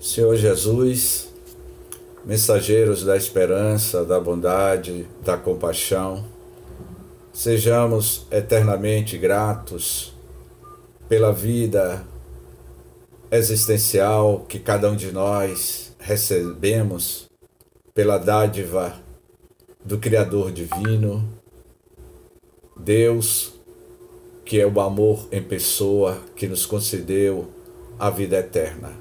Senhor Jesus, mensageiros da esperança, da bondade, da compaixão, sejamos eternamente gratos pela vida existencial que cada um de nós recebemos, pela dádiva do Criador Divino, Deus, que é o amor em pessoa, que nos concedeu a vida eterna.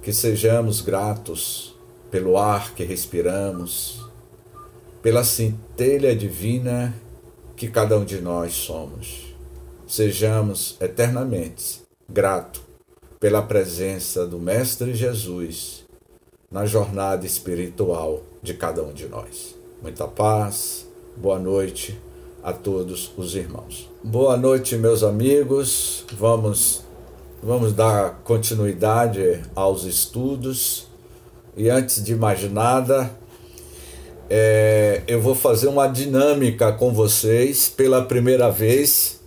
Que sejamos gratos pelo ar que respiramos, pela centelha divina que cada um de nós somos. Sejamos eternamente gratos pela presença do Mestre Jesus na jornada espiritual de cada um de nós. Muita paz, boa noite a todos os irmãos. Boa noite, meus amigos. Vamos dar continuidade aos estudos. E antes de mais nada, eu vou fazer uma dinâmica com vocês. Pela primeira vez,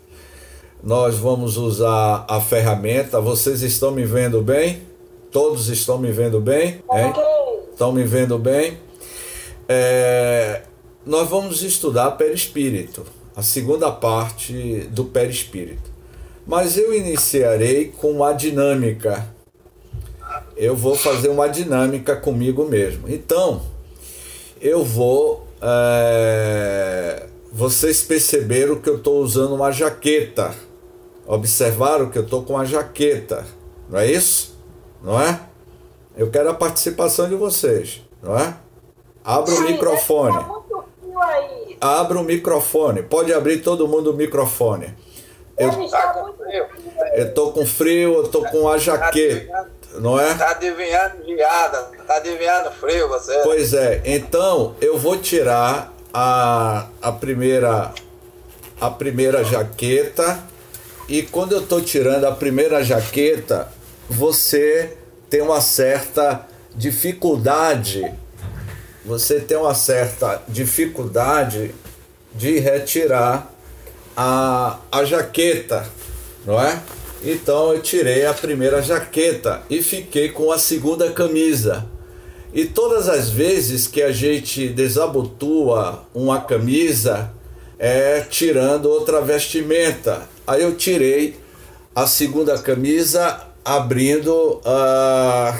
nós vamos usar a ferramenta. Vocês estão me vendo bem? Todos estão me vendo bem? Hein? Estão me vendo bem? Nós vamos estudar perispírito, a segunda parte do perispírito. Mas eu iniciarei com a dinâmica. Eu vou fazer uma dinâmica comigo mesmo. Então, eu vou... vocês perceberam que eu estou usando uma jaqueta. Observaram que eu estou com uma jaqueta. Não é isso? Não é? Eu quero a participação de vocês. Não é? Abra o microfone. Abra o microfone. Pode abrir todo mundo o microfone. Eu estou com frio, eu estou com a jaqueta, não é? Está adivinhando geada, está adivinhando frio você. Pois é, então eu vou tirar a primeira jaqueta, e quando eu estou tirando a primeira jaqueta, você tem uma certa dificuldade. Você tem uma certa dificuldade de retirar a jaqueta, não é? Então eu tirei a primeira jaqueta e fiquei com a segunda camisa. E todas as vezes que a gente desabotoa uma camisa, tirando outra vestimenta. Aí eu tirei a segunda camisa, abrindo a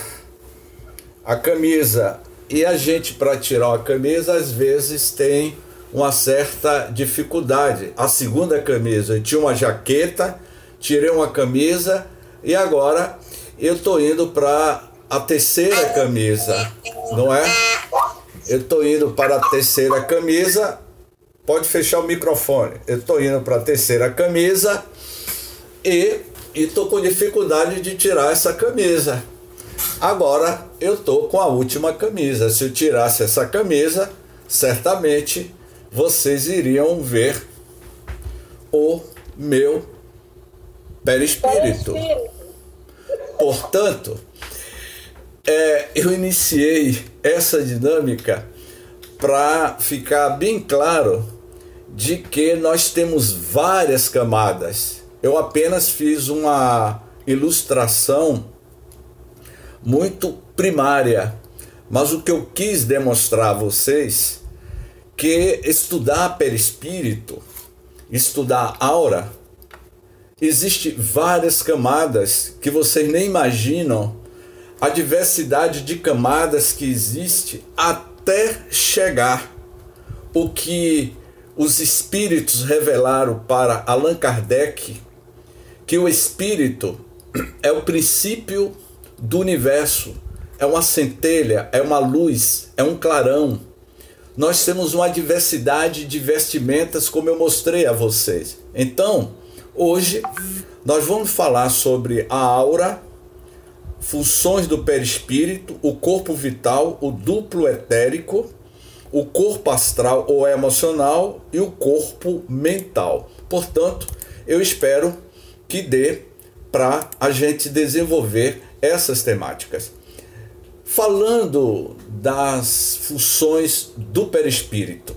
camisa. E a gente, para tirar uma camisa, às vezes tem uma certa dificuldade. A segunda camisa, eu tinha uma jaqueta, tirei uma camisa e agora eu estou indo para a terceira camisa, não é? Eu estou indo para a terceira camisa. Pode fechar o microfone. Eu estou indo para a terceira camisa e estou com dificuldade de tirar essa camisa. Agora eu estou com a última camisa. Se eu tirasse essa camisa, certamente vocês iriam ver o meu perispírito. Portanto, eu iniciei essa dinâmica para ficar bem claro de que nós temos várias camadas. Eu apenas fiz uma ilustração muito primária, mas o que eu quis demonstrar a vocês que estudar perispírito, estudar aura, existe várias camadas que vocês nem imaginam, a diversidade de camadas que existe até chegar o que os espíritos revelaram para Allan Kardec, que o espírito é o princípio do universo, é uma centelha, é uma luz, é um clarão. Nós temos uma diversidade de vestimentas, como eu mostrei a vocês. Então, hoje, nós vamos falar sobre a aura, funções do perispírito, o corpo vital, o duplo etérico, o corpo astral ou emocional e o corpo mental. Portanto, eu espero que dê para a gente desenvolver essas temáticas. Falando das funções do perispírito.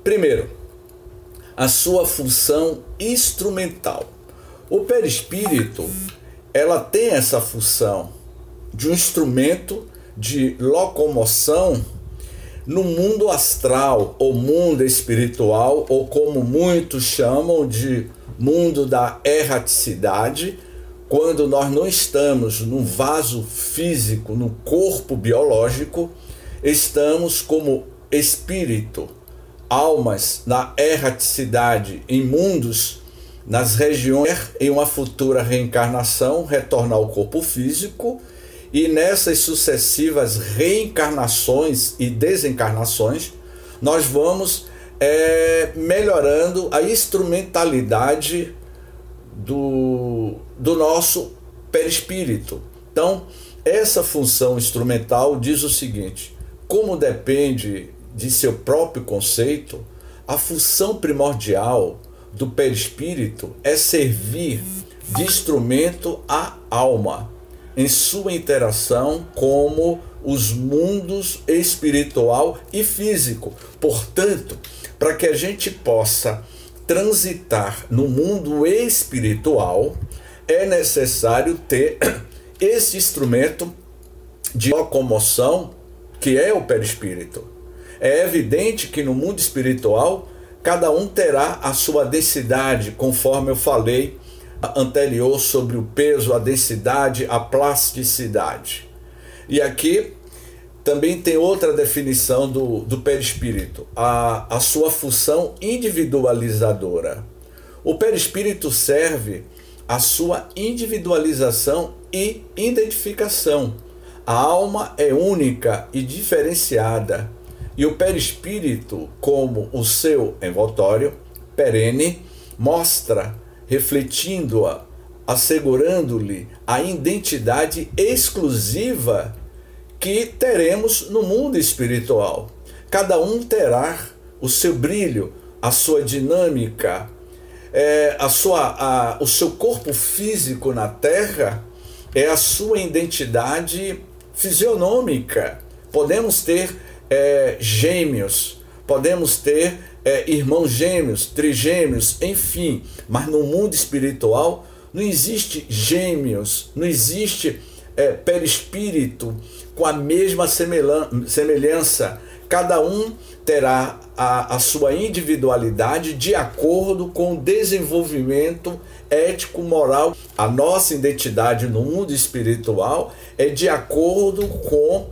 Primeiro, a sua função instrumental. O perispírito, ela tem essa função de um instrumento de locomoção no mundo astral, ou mundo espiritual, ou como muitos chamam de mundo da erraticidade, quando nós não estamos no vaso físico, no corpo biológico, estamos como espírito, almas na erraticidade, em mundos, nas regiões, em uma futura reencarnação, retornar ao corpo físico, e nessas sucessivas reencarnações e desencarnações, nós vamos melhorando a instrumentalidade do nosso perispírito. Então, essa função instrumental diz o seguinte: como depende de seu próprio conceito, a função primordial do perispírito é servir de instrumento à alma em sua interação como os mundos espiritual e físico. Portanto, para que a gente possa transitar no mundo espiritual, é necessário ter esse instrumento de locomoção que é o perispírito. É evidente que no mundo espiritual cada um terá a sua densidade, conforme eu falei anterior sobre o peso, a densidade, a plasticidade. E aqui também tem outra definição do perispírito, a sua função individualizadora. O perispírito serve a sua individualização e identificação. A alma é única e diferenciada, e o perispírito, como o seu envoltório perene, mostra, refletindo-a, assegurando-lhe a identidade exclusiva que teremos no mundo espiritual. Cada um terá o seu brilho, a sua dinâmica, o seu corpo físico na Terra é a sua identidade fisionômica. Podemos ter gêmeos, podemos ter irmãos gêmeos, trigêmeos, enfim, mas no mundo espiritual não existe gêmeos, não existe perispírito com a mesma semelhança. Cada um terá a sua individualidade de acordo com o desenvolvimento ético-moral. A nossa identidade no mundo espiritual é de acordo com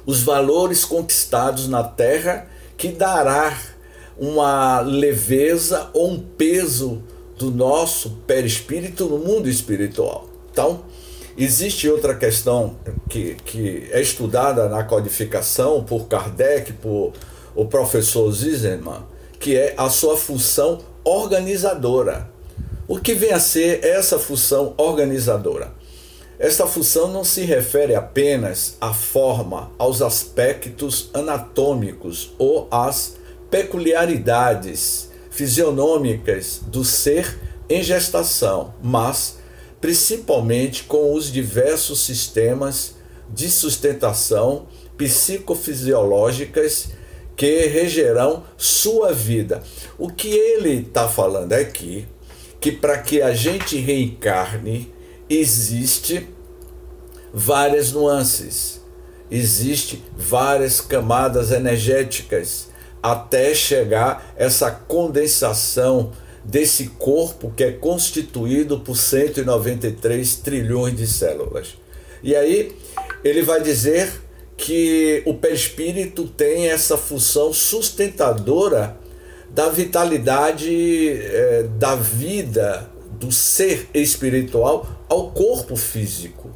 os valores conquistados na Terra, que dará uma leveza ou um peso do nosso perispírito no mundo espiritual. Então, existe outra questão que é estudada na codificação por Kardec, por o professor Zizerman, que é a sua função organizadora. O que vem a ser essa função organizadora? Esta função não se refere apenas à forma, aos aspectos anatômicos ou às peculiaridades fisionômicas do ser em gestação, mas principalmente com os diversos sistemas de sustentação psicofisiológicas que regerão sua vida. O que ele está falando aqui, que para que a gente reencarne, existe várias nuances, existe várias camadas energéticas, até chegar essa condensação desse corpo que é constituído por 193 trilhões de células. E aí ele vai dizer que o perispírito tem essa função sustentadora da vitalidade da vida do ser espiritual ao corpo físico.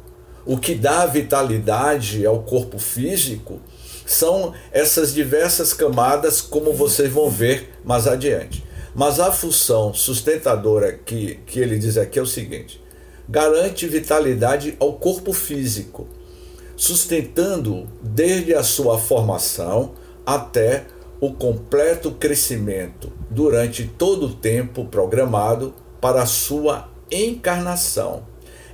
O que dá vitalidade ao corpo físico são essas diversas camadas, como vocês vão ver mais adiante. Mas a função sustentadora que ele diz aqui é o seguinte: garante vitalidade ao corpo físico, sustentando desde a sua formação até o completo crescimento durante todo o tempo programado para a sua encarnação.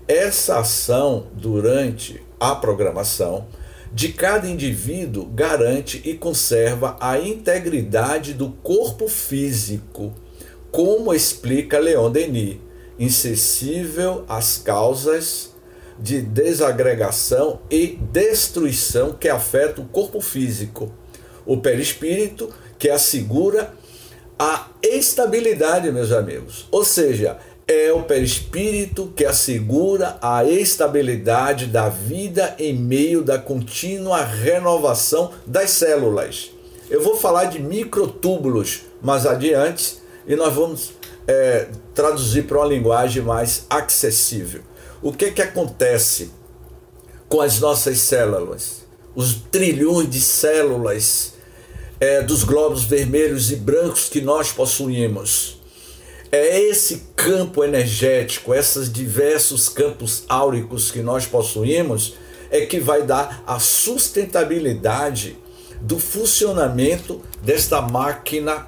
Essa ação durante a programação de cada indivíduo garante e conserva a integridade do corpo físico, como explica Leon Denis, insensível às causas de desagregação e destruição que afeta o corpo físico. O perispírito, que assegura a estabilidade, meus amigos. Ou seja, é o perispírito que assegura a estabilidade da vida em meio da contínua renovação das células. Eu vou falar de microtúbulos mais adiante e nós vamos traduzir para uma linguagem mais acessível. O que acontece com as nossas células? Os trilhões de células dos glóbulos vermelhos e brancos que nós possuímos. É esse campo energético, esses diversos campos áuricos que nós possuímos, é que vai dar a sustentabilidade do funcionamento desta máquina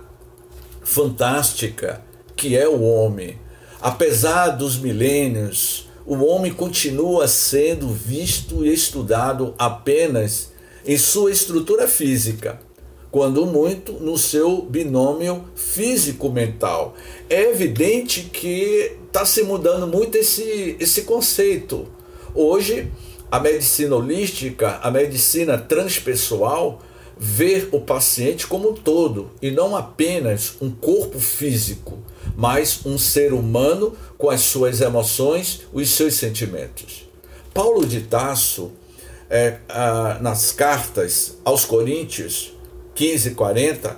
fantástica que é o homem. Apesar dos milênios, o homem continua sendo visto e estudado apenas em sua estrutura física, quando muito no seu binômio físico-mental. É evidente que está se mudando muito esse conceito. Hoje, a medicina holística, a medicina transpessoal, vê o paciente como um todo e não apenas um corpo físico, mas um ser humano com as suas emoções, os seus sentimentos. Paulo de Tarso, nas cartas aos Coríntios 15:40,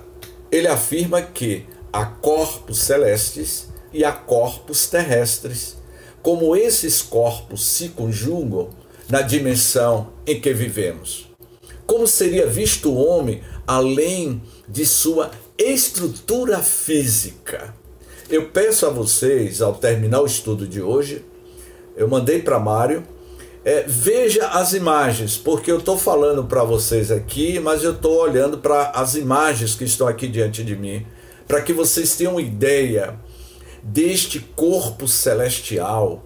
ele afirma que há corpos celestes e há corpos terrestres. Como esses corpos se conjugam na dimensão em que vivemos? Como seria visto o homem além de sua estrutura física? Eu peço a vocês, ao terminar o estudo de hoje, eu mandei para Mário, veja as imagens, porque eu estou falando para vocês aqui, mas eu estou olhando para as imagens que estão aqui diante de mim, para que vocês tenham ideia deste corpo celestial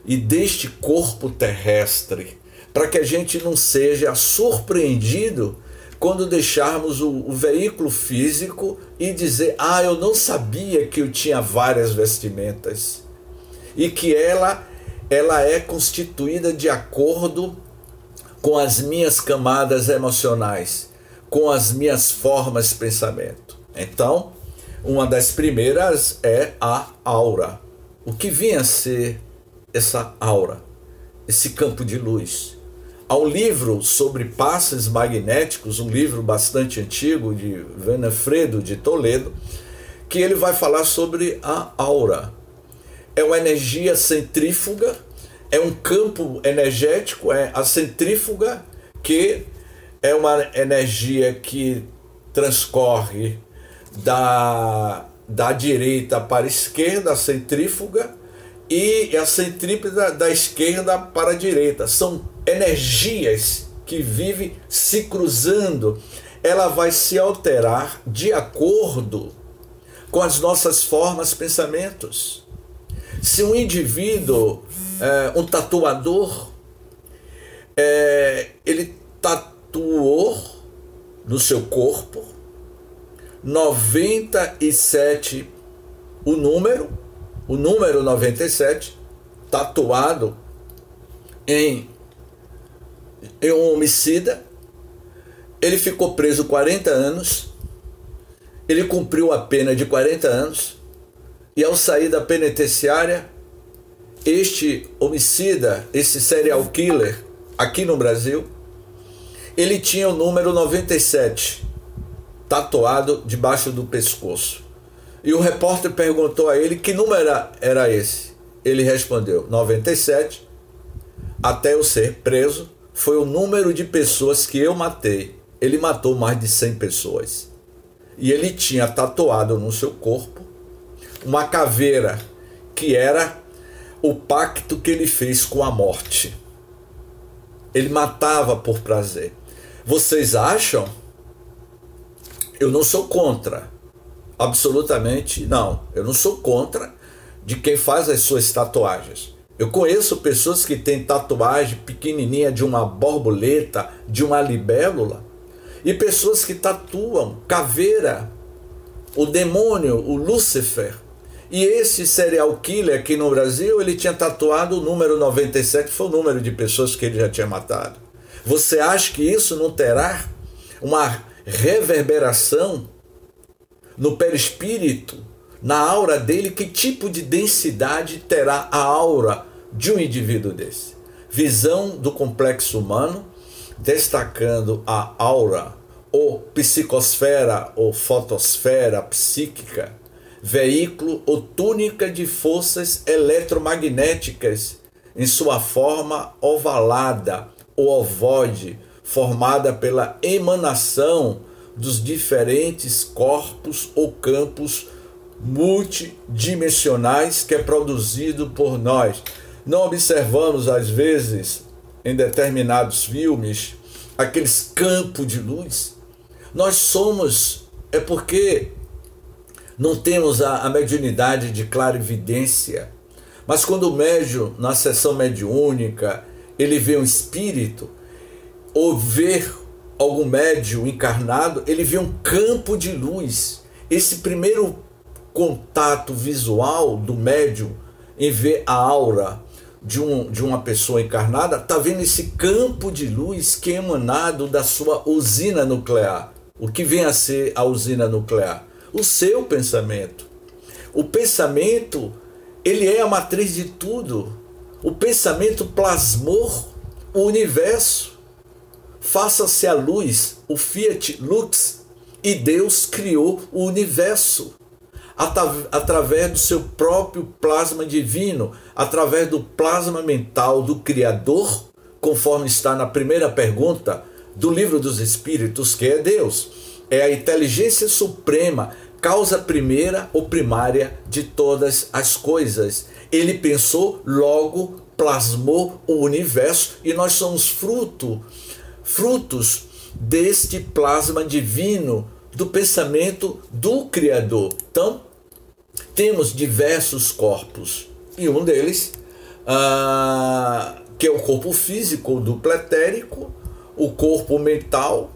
e deste corpo terrestre, para que a gente não seja surpreendido quando deixarmos o veículo físico e dizer: ah, eu não sabia que eu tinha várias vestimentas, e que ela é constituída de acordo com as minhas camadas emocionais, com as minhas formas de pensamento. Então, uma das primeiras é a aura. O que vinha a ser essa aura, esse campo de luz? Há um livro sobre passes magnéticos, um livro bastante antigo, de Venefredo de Toledo, que ele vai falar sobre a aura. É uma energia centrífuga, é um campo energético, é a centrífuga, que é uma energia que transcorre da direita para a esquerda, a centrífuga, e a centrípeta da esquerda para a direita. São energias que vivem se cruzando. Ela vai se alterar de acordo com as nossas formas, pensamentos. Se um indivíduo, um tatuador, ele tatuou no seu corpo 97, o número 97, tatuado em um homicida, ele ficou preso 40 anos, ele cumpriu a pena de 40 anos, e ao sair da penitenciária, este homicida, esse serial killer, aqui no Brasil, ele tinha o número 97 tatuado debaixo do pescoço. E o repórter perguntou a ele que número era esse. Ele respondeu: 97, até eu ser preso, foi o número de pessoas que eu matei. Ele matou mais de 100 pessoas. E ele tinha tatuado no seu corpo uma caveira, que era o pacto que ele fez com a morte. Ele matava por prazer. Vocês acham? Eu não sou contra. Absolutamente não. Eu não sou contra de quem faz as suas tatuagens. Eu conheço pessoas que têm tatuagem pequenininha de uma borboleta, de uma libélula, e pessoas que tatuam caveira, o demônio, o Lúcifer. E esse serial killer aqui no Brasil, ele tinha tatuado o número 97, foi o número de pessoas que ele já tinha matado. Você acha que isso não terá uma reverberação no perispírito, na aura dele? Que tipo de densidade terá a aura de um indivíduo desse? Visão do complexo humano, destacando a aura, ou psicosfera, ou fotosfera psíquica, veículo ou túnica de forças eletromagnéticas em sua forma ovalada ou ovoide, formada pela emanação dos diferentes corpos ou campos multidimensionais que é produzido por nós. Não observamos, às vezes, em determinados filmes, aqueles campos de luz? Nós somos, é porque não temos a mediunidade de clarividência. Mas quando o médium, na sessão mediúnica, ele vê um espírito, ou vê algum médium encarnado, ele vê um campo de luz. Esse primeiro contato visual do médium em ver a aura de uma pessoa encarnada, está vendo esse campo de luz que é emanado da sua usina nuclear. O que vem a ser a usina nuclear? O seu pensamento. O pensamento, ele é a matriz de tudo. O pensamento plasmou o universo. Faça-se a luz, o Fiat Lux, e Deus criou o universo através do seu próprio plasma divino, através do plasma mental do Criador, conforme está na primeira pergunta do Livro dos Espíritos, que é Deus. É a inteligência suprema, causa primeira ou primária de todas as coisas. Ele pensou, logo plasmou o universo, e nós somos frutos deste plasma divino, do pensamento do Criador. Então, temos diversos corpos, e um deles, que é o corpo físico, o duplo etérico, o corpo mental,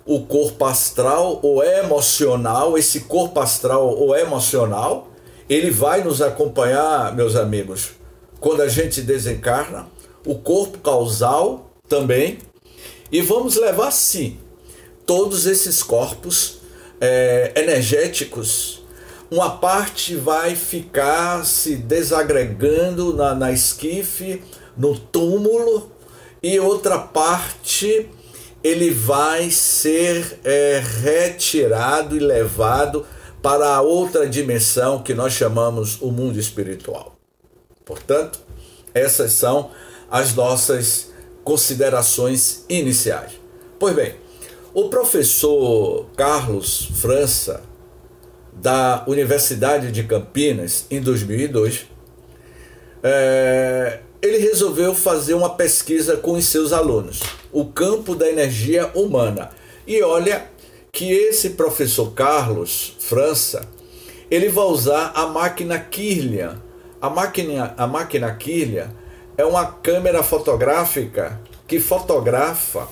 o corpo astral ou emocional. Esse corpo astral ou emocional, ele vai nos acompanhar, meus amigos, quando a gente desencarna. O corpo causal também. E vamos levar, sim, todos esses corpos energéticos. Uma parte vai ficar se desagregando na esquife, no túmulo, e outra parte ele vai ser retirado e levado para a outra dimensão que nós chamamos o mundo espiritual. Portanto, essas são as nossas considerações iniciais. Pois bem, o professor Carlos França, da Universidade de Campinas, em 2002, ele resolveu fazer uma pesquisa com os seus alunos, o campo da energia humana. E olha que esse professor Carlos França, ele vai usar a máquina Kirlian. A máquina Kirlian é uma câmera fotográfica que fotografa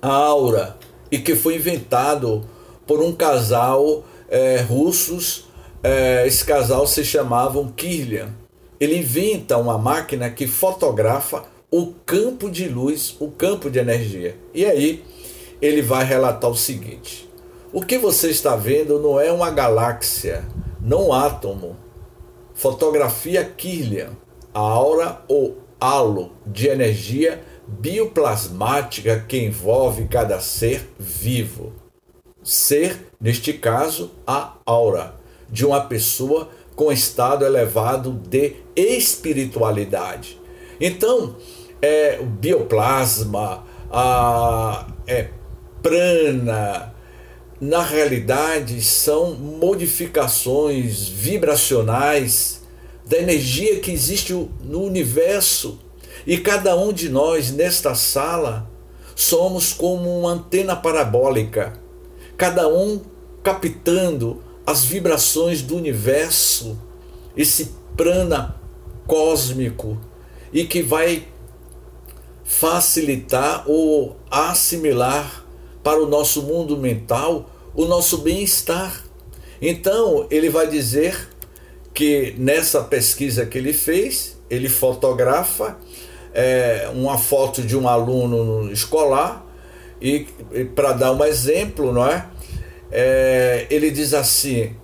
a aura e que foi inventado por um casal russos. Esse casal se chamavam Kirlian. Ele inventa uma máquina que fotografa o campo de luz, o campo de energia. E aí ele vai relatar o seguinte: o que você está vendo não é uma galáxia, não um átomo. Fotografia Kirlian, a aura ou halo de energia bioplasmática que envolve cada ser vivo. Ser, neste caso, a aura de uma pessoa com estado elevado de espiritualidade. Então, o bioplasma, prana, na realidade são modificações vibracionais da energia que existe no universo. E cada um de nós nesta sala somos como uma antena parabólica, cada um captando as vibrações do universo, esse prana cósmico, e que vai facilitar ou assimilar para o nosso mundo mental o nosso bem-estar. Então ele vai dizer que nessa pesquisa que ele fez, ele fotografa uma foto de um aluno escolar e para dar um exemplo, não é? Ele diz assim: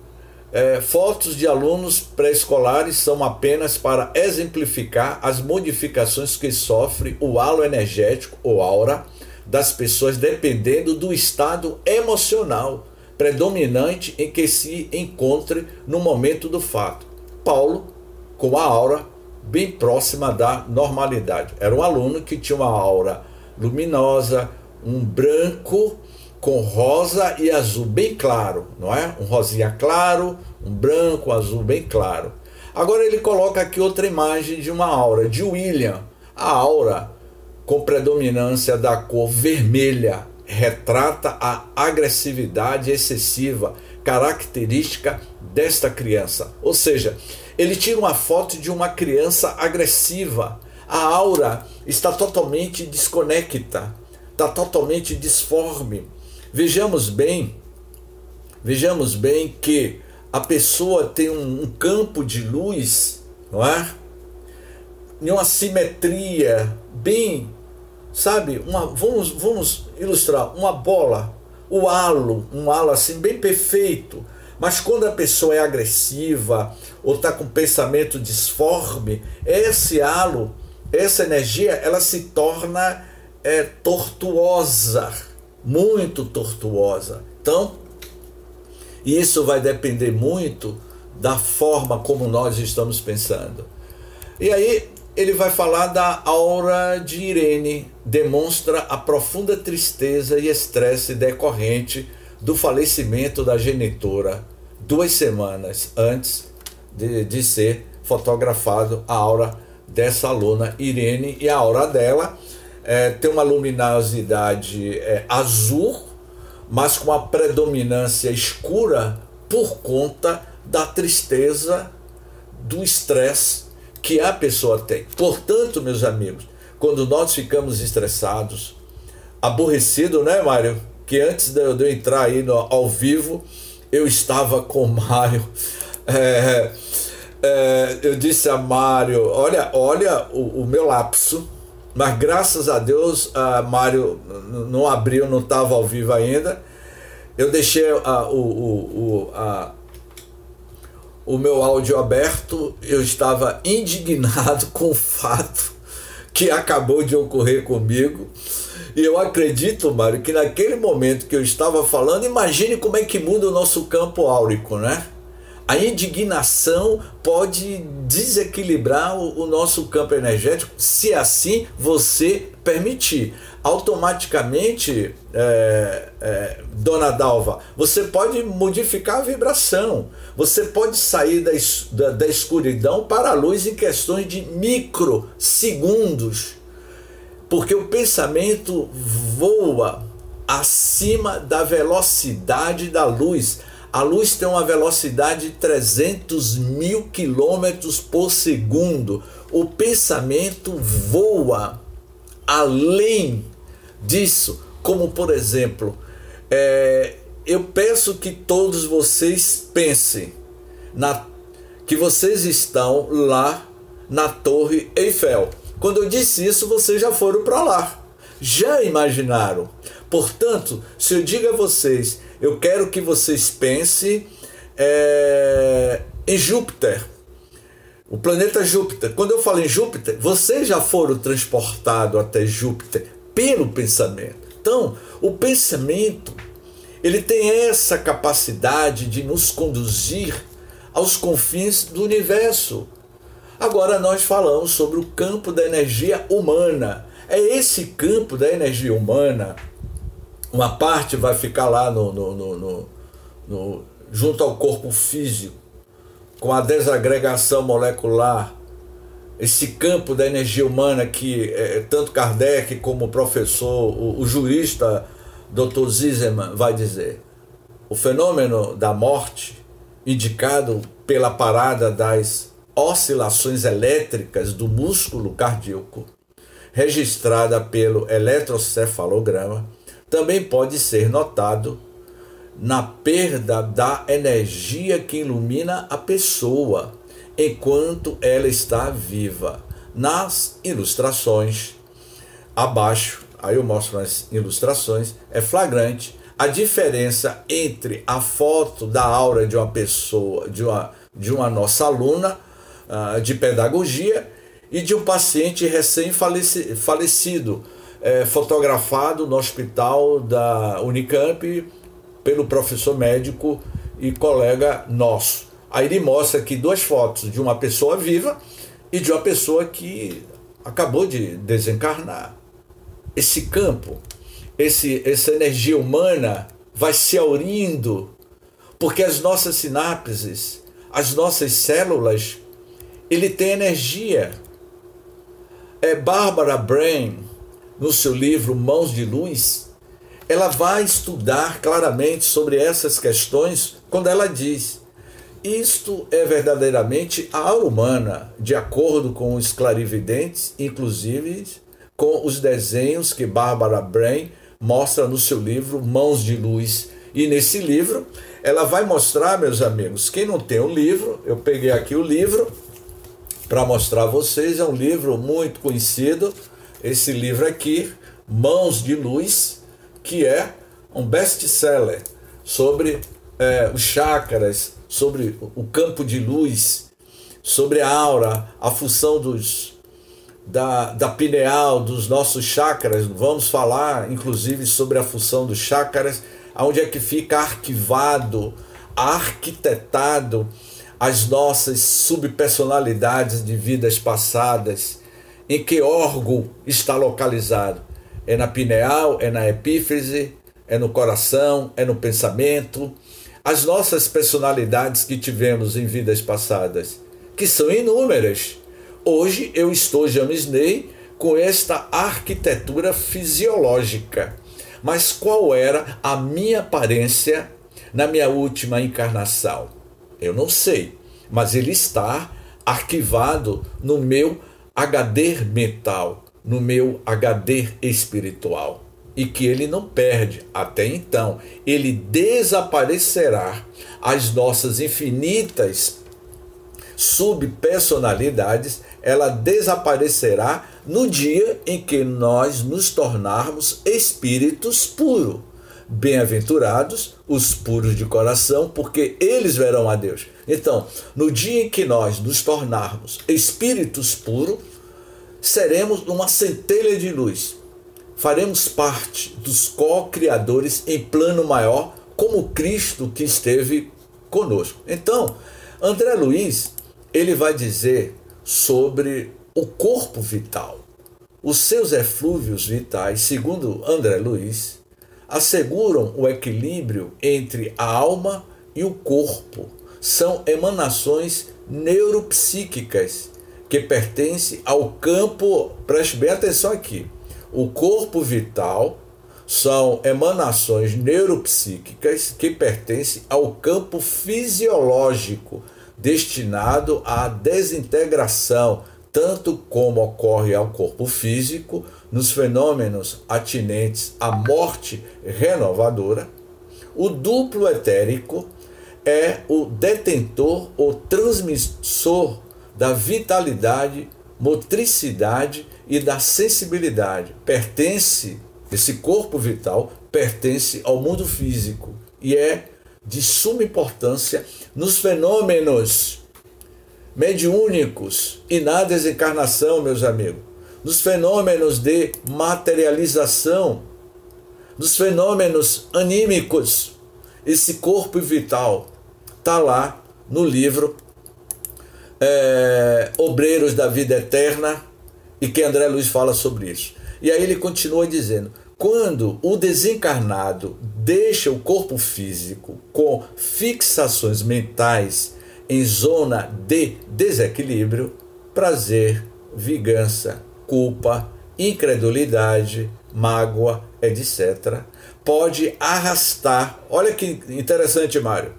fotos de alunos pré-escolares são apenas para exemplificar as modificações que sofre o halo energético ou aura das pessoas dependendo do estado emocional predominante em que se encontre no momento do fato. Paulo, com a aura bem próxima da normalidade. Era um aluno que tinha uma aura luminosa, um branco com rosa e azul bem claro, não é? Um rosinha claro, um branco, um azul bem claro. Agora ele coloca aqui outra imagem de uma aura de William. A aura com predominância da cor vermelha retrata a agressividade excessiva, característica desta criança. Ou seja, ele tira uma foto de uma criança agressiva. A aura está totalmente desconecta, está totalmente disforme. Vejamos bem que a pessoa tem um campo de luz, não é? Em uma simetria bem, sabe? Vamos ilustrar uma bola, um halo assim bem perfeito. Mas quando a pessoa é agressiva ou está com pensamento disforme, esse halo, essa energia, ela se torna tortuosa, muito tortuosa. Então, isso vai depender muito da forma como nós estamos pensando. E aí ele vai falar da aura de Irene, demonstra a profunda tristeza e estresse decorrente do falecimento da genitora 2 semanas antes de ser fotografado a aura dessa aluna Irene. E a aura dela tem uma luminosidade azul, mas com a predominância escura por conta da tristeza, do estresse que a pessoa tem. Portanto, meus amigos, quando nós ficamos estressados, aborrecidos, né, Mário? Que antes de eu entrar aí ao vivo, eu estava com o Mário. Eu disse a Mário, olha o meu lapso, mas graças a Deus, Mário não abriu, não estava ao vivo ainda. Eu deixei o meu áudio aberto. Eu estava indignado com o fato que acabou de ocorrer comigo. E eu acredito, Mário, que naquele momento que eu estava falando, imagine como é que muda o nosso campo áurico, né? A indignação pode desequilibrar o nosso campo energético, se assim você permitir. Automaticamente, Dona Dalva, você pode modificar a vibração. Você pode sair da escuridão para a luz em questões de microsegundos. Porque o pensamento voa acima da velocidade da luz. A luz tem uma velocidade de 300 mil quilômetros por segundo. O pensamento voa além disso. Como, por exemplo, eu peço que todos vocês pensem que vocês estão lá na Torre Eiffel. Quando eu disse isso, vocês já foram para lá. Já imaginaram? Portanto, se eu digo a vocês, eu quero que vocês pensem em Júpiter, o planeta Júpiter. Quando eu falo em Júpiter, vocês já foram transportados até Júpiter pelo pensamento. Então, o pensamento, ele tem essa capacidade de nos conduzir aos confins do universo. Agora nós falamos sobre o campo da energia humana. É esse campo da energia humana. Uma parte vai ficar lá junto ao corpo físico, com a desagregação molecular. Esse campo da energia humana que tanto Kardec como o professor, o jurista Dr. Zizeman vai dizer. O fenômeno da morte, indicado pela parada das oscilações elétricas do músculo cardíaco, registrada pelo eletrocefalograma, também pode ser notado na perda da energia que ilumina a pessoa. enquanto ela está viva. Nas ilustrações abaixo, aí eu mostro as ilustrações, é flagrante a diferença entre a foto da aura de uma pessoa, de uma nossa aluna de pedagogia e de um paciente recém-falecido, fotografado no hospital da Unicamp pelo professor médico e colega nosso. Aí ele mostra aqui duas fotos de uma pessoa viva e de uma pessoa que acabou de desencarnar. Esse campo, essa energia humana vai se aurindo, porque as nossas sinapses, as nossas células, ele tem energia. Barbara Brain, no seu livro Mãos de Luz, ela vai estudar claramente sobre essas questões quando ela diz: isto é verdadeiramente a aura humana, de acordo com os clarividentes, inclusive com os desenhos que Barbara Brain mostra no seu livro Mãos de Luz. E nesse livro ela vai mostrar, meus amigos, quem não tem o livro, eu peguei aqui o livro para mostrar a vocês, é um livro muito conhecido, esse livro aqui, Mãos de Luz, que é um best-seller sobre os chakras, sobre o campo de luz, sobre a aura, a função da pineal, dos nossos chakras. Vamos falar, inclusive, sobre a função dos chakras, onde é que fica arquivado, arquitetado as nossas subpersonalidades de vidas passadas. Em que órgão está localizado? É na pineal, é na epífise, é no coração, é no pensamento. As nossas personalidades que tivemos em vidas passadas, que são inúmeras. Hoje eu estou, James Ney, com esta arquitetura fisiológica. Mas qual era a minha aparência na minha última encarnação? Eu não sei, mas ele está arquivado no meu HD mental, no meu HD espiritual. E que ele não perde. Até então, ele desaparecerá. As nossas infinitas subpersonalidades, ela desaparecerá no dia em que nós nos tornarmos espíritos puros. Bem-aventurados os puros de coração, porque eles verão a Deus. Então, no dia em que nós nos tornarmos espíritos puros, seremos uma centelha de luz. Faremos parte dos co-criadores em plano maior, como Cristo que esteve conosco. Então, André Luiz, ele vai dizer sobre o corpo vital. Os seus eflúvios vitais, segundo André Luiz, asseguram o equilíbrio entre a alma e o corpo. São emanações neuropsíquicas que pertencem ao campo, preste bem atenção aqui, o corpo vital são emanações neuropsíquicas que pertencem ao campo fisiológico, destinado à desintegração, tanto como ocorre ao corpo físico, nos fenômenos atinentes à morte renovadora. O duplo etérico é o detentor ou transmissor da vitalidade, motricidade e da sensibilidade. Esse corpo vital pertence ao mundo físico e é de suma importância nos fenômenos mediúnicos e na desencarnação, meus amigos, nos fenômenos de materialização, nos fenômenos anímicos. Esse corpo vital está lá no livro Obreiros da Vida Eterna, e que André Luiz fala sobre isso. E aí ele continua dizendo: quando o desencarnado deixa o corpo físico com fixações mentais em zona de desequilíbrio, prazer, vingança, culpa, incredulidade, mágoa, etc., pode arrastar, olha que interessante, Mário,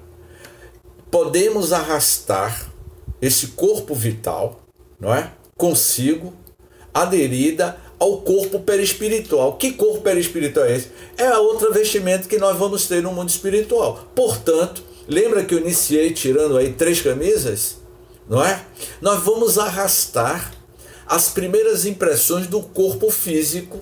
podemos arrastar esse corpo vital, não é, consigo, aderida ao corpo perispiritual. Que corpo perispiritual é esse? É a outra vestimenta que nós vamos ter no mundo espiritual. Portanto, lembra que eu iniciei tirando aí 3 camisas? não é? Nós vamos arrastar as primeiras impressões do corpo físico,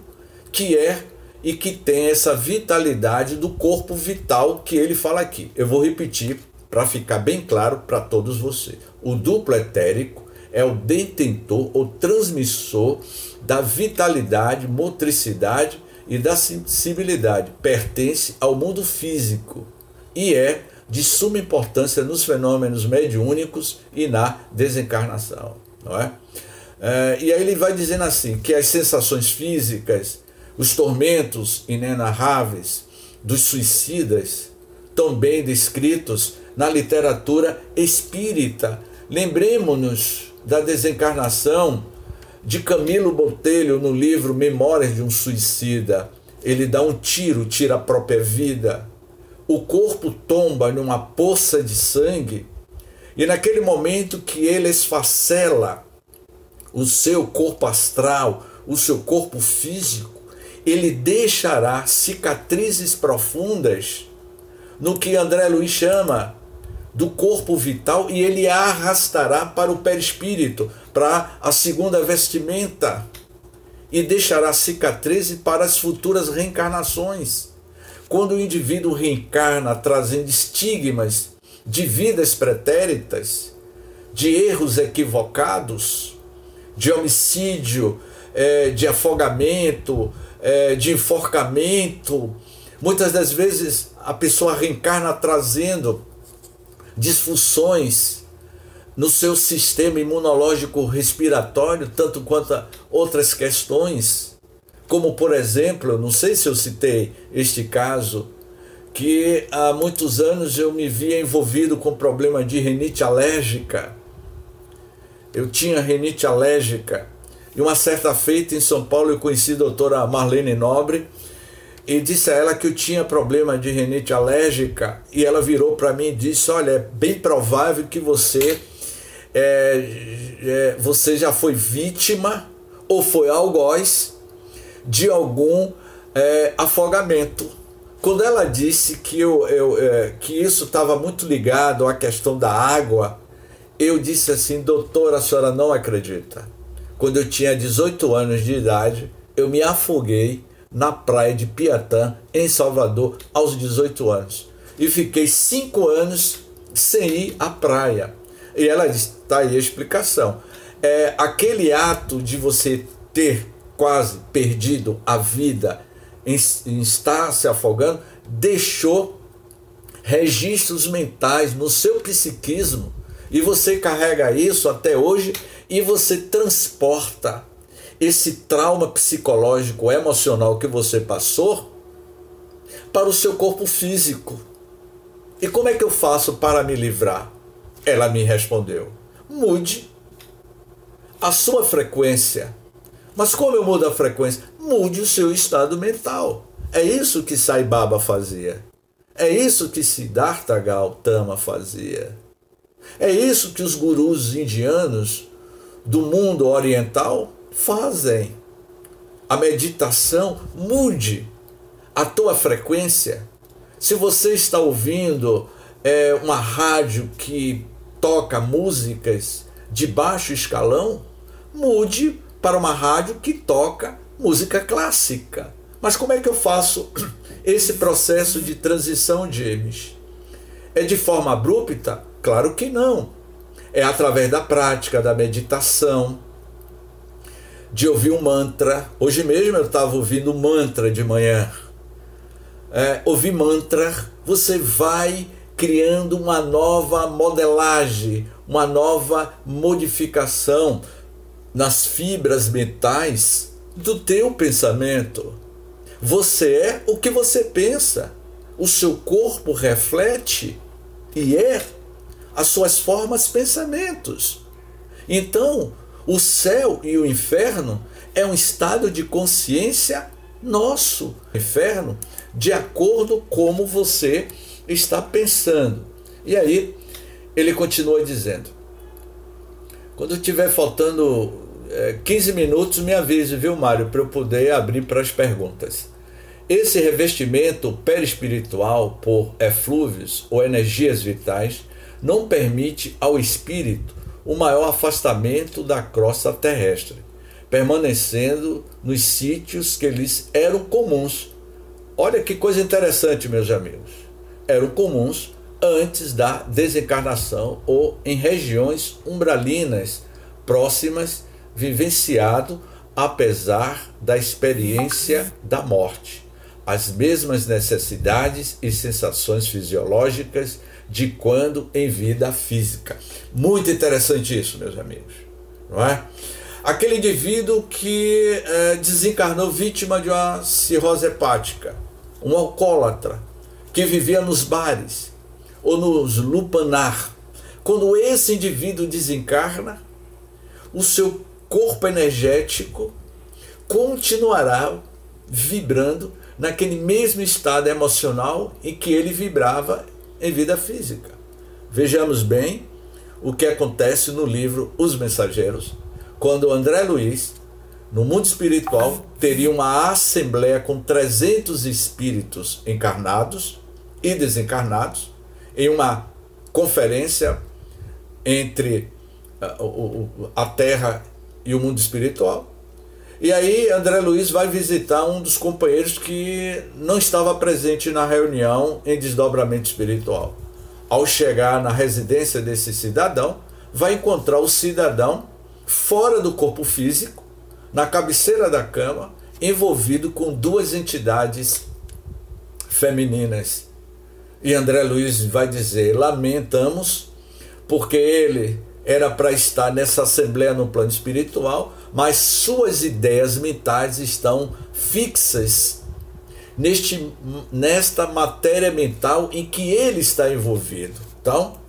que é e que tem essa vitalidade do corpo vital que ele fala aqui. Eu vou repetir para ficar bem claro para todos vocês. O duplo etérico é o detentor ou transmissor da vitalidade, motricidade e da sensibilidade. Pertence ao mundo físico e é de suma importância nos fenômenos mediúnicos e na desencarnação, não é? E aí ele vai dizendo assim, que as sensações físicas, os tormentos inenarráveis dos suicidas, tão bem descritos na literatura espírita. Lembremos-nos da desencarnação de Camilo Botelho no livro Memórias de um Suicida. Ele dá um tiro, tira a própria vida. O corpo tomba numa poça de sangue e naquele momento que ele esfacela o seu corpo astral, o seu corpo físico, ele deixará cicatrizes profundas no que André Luiz chama do corpo vital e ele arrastará para o perispírito, para a segunda vestimenta e deixará cicatrizes para as futuras reencarnações. Quando o indivíduo reencarna trazendo estigmas de vidas pretéritas, de erros equivocados, de homicídio, de afogamento, de enforcamento. Muitas das vezes a pessoa reencarna trazendo disfunções no seu sistema imunológico respiratório, tanto quanto outras questões, como por exemplo, não sei se eu citei este caso, que há muitos anos eu me via envolvido com problema de rinite alérgica. Eu tinha rinite alérgica. E uma certa feita em São Paulo eu conheci a doutora Marlene Nobre e disse a ela que eu tinha problema de rinite alérgica e ela virou para mim e disse, olha, é bem provável que você já foi vítima ou foi algoz de algum afogamento. Quando ela disse que isso estava muito ligado à questão da água, eu disse assim, doutora, a senhora não acredita. Quando eu tinha 18 anos de idade, eu me afoguei na praia de Piatã, em Salvador, aos 18 anos. E fiquei 5 anos sem ir à praia. E ela disse, tá aí a explicação. Aquele ato de você ter quase perdido a vida em estar se afogando, deixou registros mentais no seu psiquismo. E você carrega isso até hoje e você transporta esse trauma psicológico, emocional que você passou para o seu corpo físico. E como é que eu faço para me livrar? Ela me respondeu, mude a sua frequência. Mas como eu mudo a frequência? Mude o seu estado mental. É isso que Sai Baba fazia. É isso que Siddhartha Gautama fazia. É isso que os gurus indianos do mundo oriental fazem. A meditação mude a tua frequência. Se você está ouvindo uma rádio que toca músicas de baixo escalão, mude para uma rádio que toca música clássica. Mas como é que eu faço esse processo de transição, James? É de forma abrupta? Claro que não. É através da prática, da meditação, de ouvir um mantra. Hoje mesmo eu estava ouvindo um mantra de manhã. Ouvir mantra, você vai criando uma nova modelagem, uma nova modificação nas fibras mentais do teu pensamento. Você é o que você pensa. O seu corpo reflete e as suas formas, pensamentos. Então, o céu e o inferno é um estado de consciência nosso. O inferno, de acordo com como você está pensando. E aí, ele continua dizendo, quando tiver faltando 15 minutos, me avise, viu, Mário, para eu poder abrir para as perguntas. Esse revestimento perispiritual por eflúvios ou energias vitais não permite ao espírito o maior afastamento da crosta terrestre, permanecendo nos sítios que lhes eram comuns. Olha que coisa interessante, meus amigos. Eram comuns antes da desencarnação ou em regiões umbralinas próximas, vivenciado apesar da experiência da morte, as mesmas necessidades e sensações fisiológicas de quando em vida física. Muito interessante isso, meus amigos, não é? Aquele indivíduo que desencarnou vítima de uma cirrose hepática, um alcoólatra, que vivia nos bares ou nos lupanar. Quando esse indivíduo desencarna, o seu corpo energético continuará vibrando naquele mesmo estado emocional em que ele vibrava em vida física. Vejamos bem o que acontece no livro Os Mensageiros, quando André Luiz, no mundo espiritual, teria uma assembleia com 300 espíritos encarnados e desencarnados, em uma conferência entre a Terra e o mundo espiritual. E aí André Luiz vai visitar um dos companheiros que não estava presente na reunião em desdobramento espiritual. Ao chegar na residência desse cidadão, vai encontrar o cidadão fora do corpo físico, na cabeceira da cama, envolvido com duas entidades femininas. E André Luiz vai dizer: lamentamos, porque ele era para estar nessa assembleia no plano espiritual, mas suas ideias mentais estão fixas nesta matéria mental em que ele está envolvido. Então,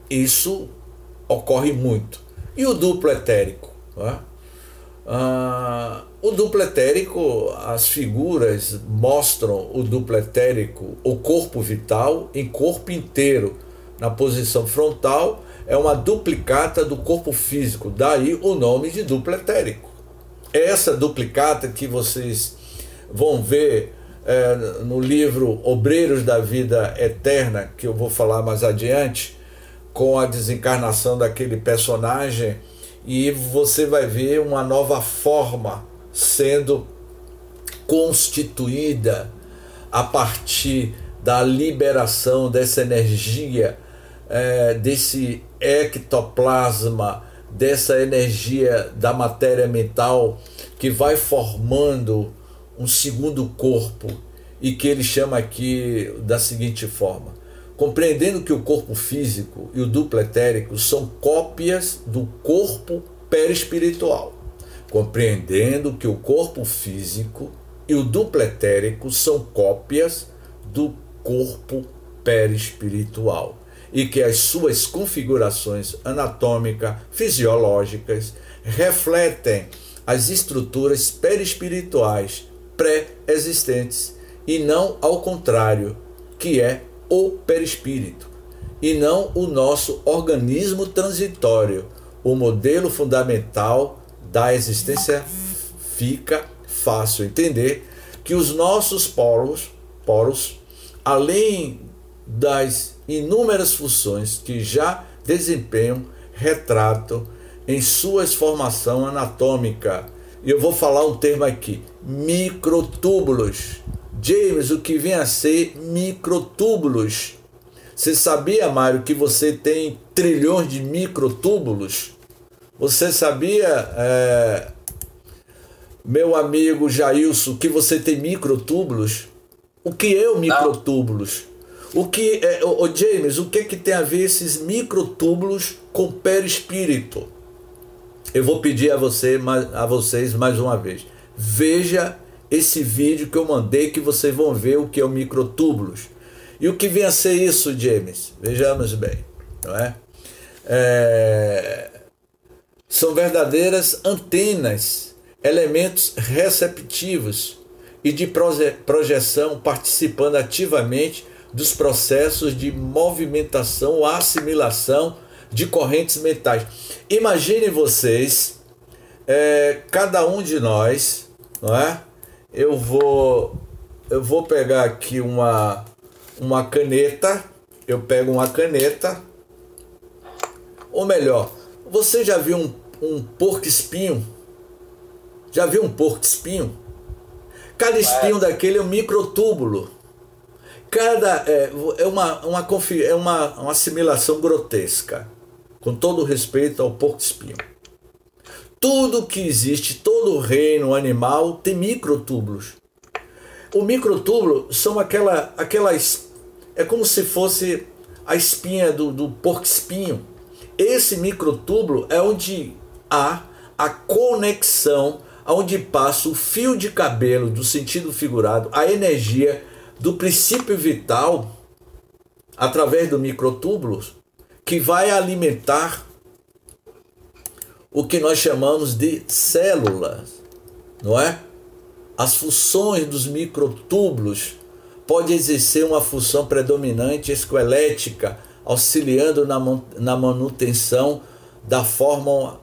isso ocorre muito. E o duplo etérico? O duplo etérico, as figuras mostram o duplo etérico, o corpo vital em corpo inteiro, na posição frontal, é uma duplicata do corpo físico, daí o nome de duplo etérico. Essa duplicata que vocês vão ver no livro Obreiros da Vida Eterna, que eu vou falar mais adiante, com a desencarnação daquele personagem, e você vai ver uma nova forma sendo constituída a partir da liberação dessa energia, desse ectoplasma, dessa energia da matéria mental, que vai formando um segundo corpo, e que ele chama aqui da seguinte forma: compreendendo que o corpo físico e o duplo etérico são cópias do corpo perispiritual. Compreendendo que o corpo físico e o duplo etérico são cópias do corpo perispiritual, e que as suas configurações anatômicas, fisiológicas, refletem as estruturas perispirituais pré-existentes, e não ao contrário, que é o perispírito, e não o nosso organismo transitório, o modelo fundamental da existência. Fica fácil entender que os nossos poros, além das inúmeras funções que já desempenham, retratam em suas formação anatômica. E eu vou falar um termo aqui: microtúbulos. James, o que vem a ser microtúbulos? Você sabia, Mário, que você tem trilhões de microtúbulos? Você sabia, meu amigo Jailson, que você tem microtúbulos? O que é o microtúbulos? O que é, James, o que tem a ver esses microtúbulos com perispírito? Eu vou pedir a vocês mais uma vez: veja esse vídeo que eu mandei, que vocês vão ver o que é o microtúbulos. E o que vem a ser isso, James? Vejamos bem, não é? São verdadeiras antenas, elementos receptivos e de projeção, participando ativamente dos processos de movimentação ou assimilação de correntes mentais. Imaginem vocês, cada um de nós, não é? Eu vou pegar aqui uma caneta, eu pego uma caneta Ou melhor, você já viu um porco-espinho? Já viu um porco-espinho? Cada espinho daquele é um microtúbulo. É uma assimilação grotesca, com todo respeito ao porco-espinho. Tudo que existe, todo o reino animal tem microtúbulos. O microtúbulo são aquelas... É como se fosse a espinha do porco-espinho. Esse microtúbulo é onde há a conexão, onde passa o fio de cabelo, do sentido figurado, a energia do princípio vital, através do microtúbulo, que vai alimentar o que nós chamamos de células, não é? As funções dos microtúbulos podem exercer uma função predominante esquelética, auxiliando na manutenção da forma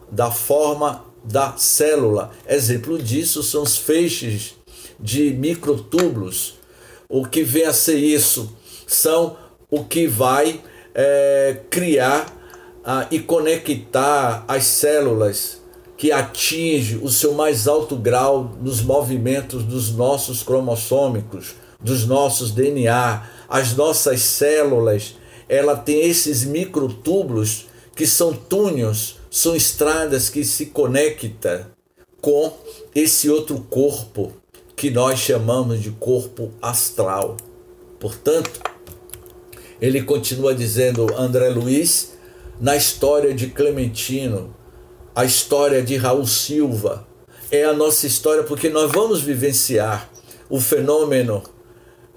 da célula. Exemplo disso são os feixes de microtúbulos. O que vem a ser isso? São o que vai criar e conectar as células que atinge o seu mais alto grau nos movimentos dos nossos cromossômicos, dos nossos DNA. As nossas células, ela tem esses microtúbulos que são túneis, são estradas que se conectam com esse outro corpo que nós chamamos de corpo astral. Portanto, ele continua dizendo, André Luiz, na história de Clementino, a história de Raul Silva, é a nossa história, porque nós vamos vivenciar o fenômeno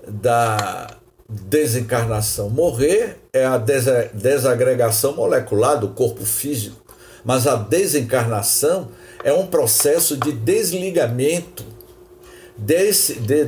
da desencarnação. Morrer é a desagregação molecular do corpo físico, mas a desencarnação é um processo de desligamento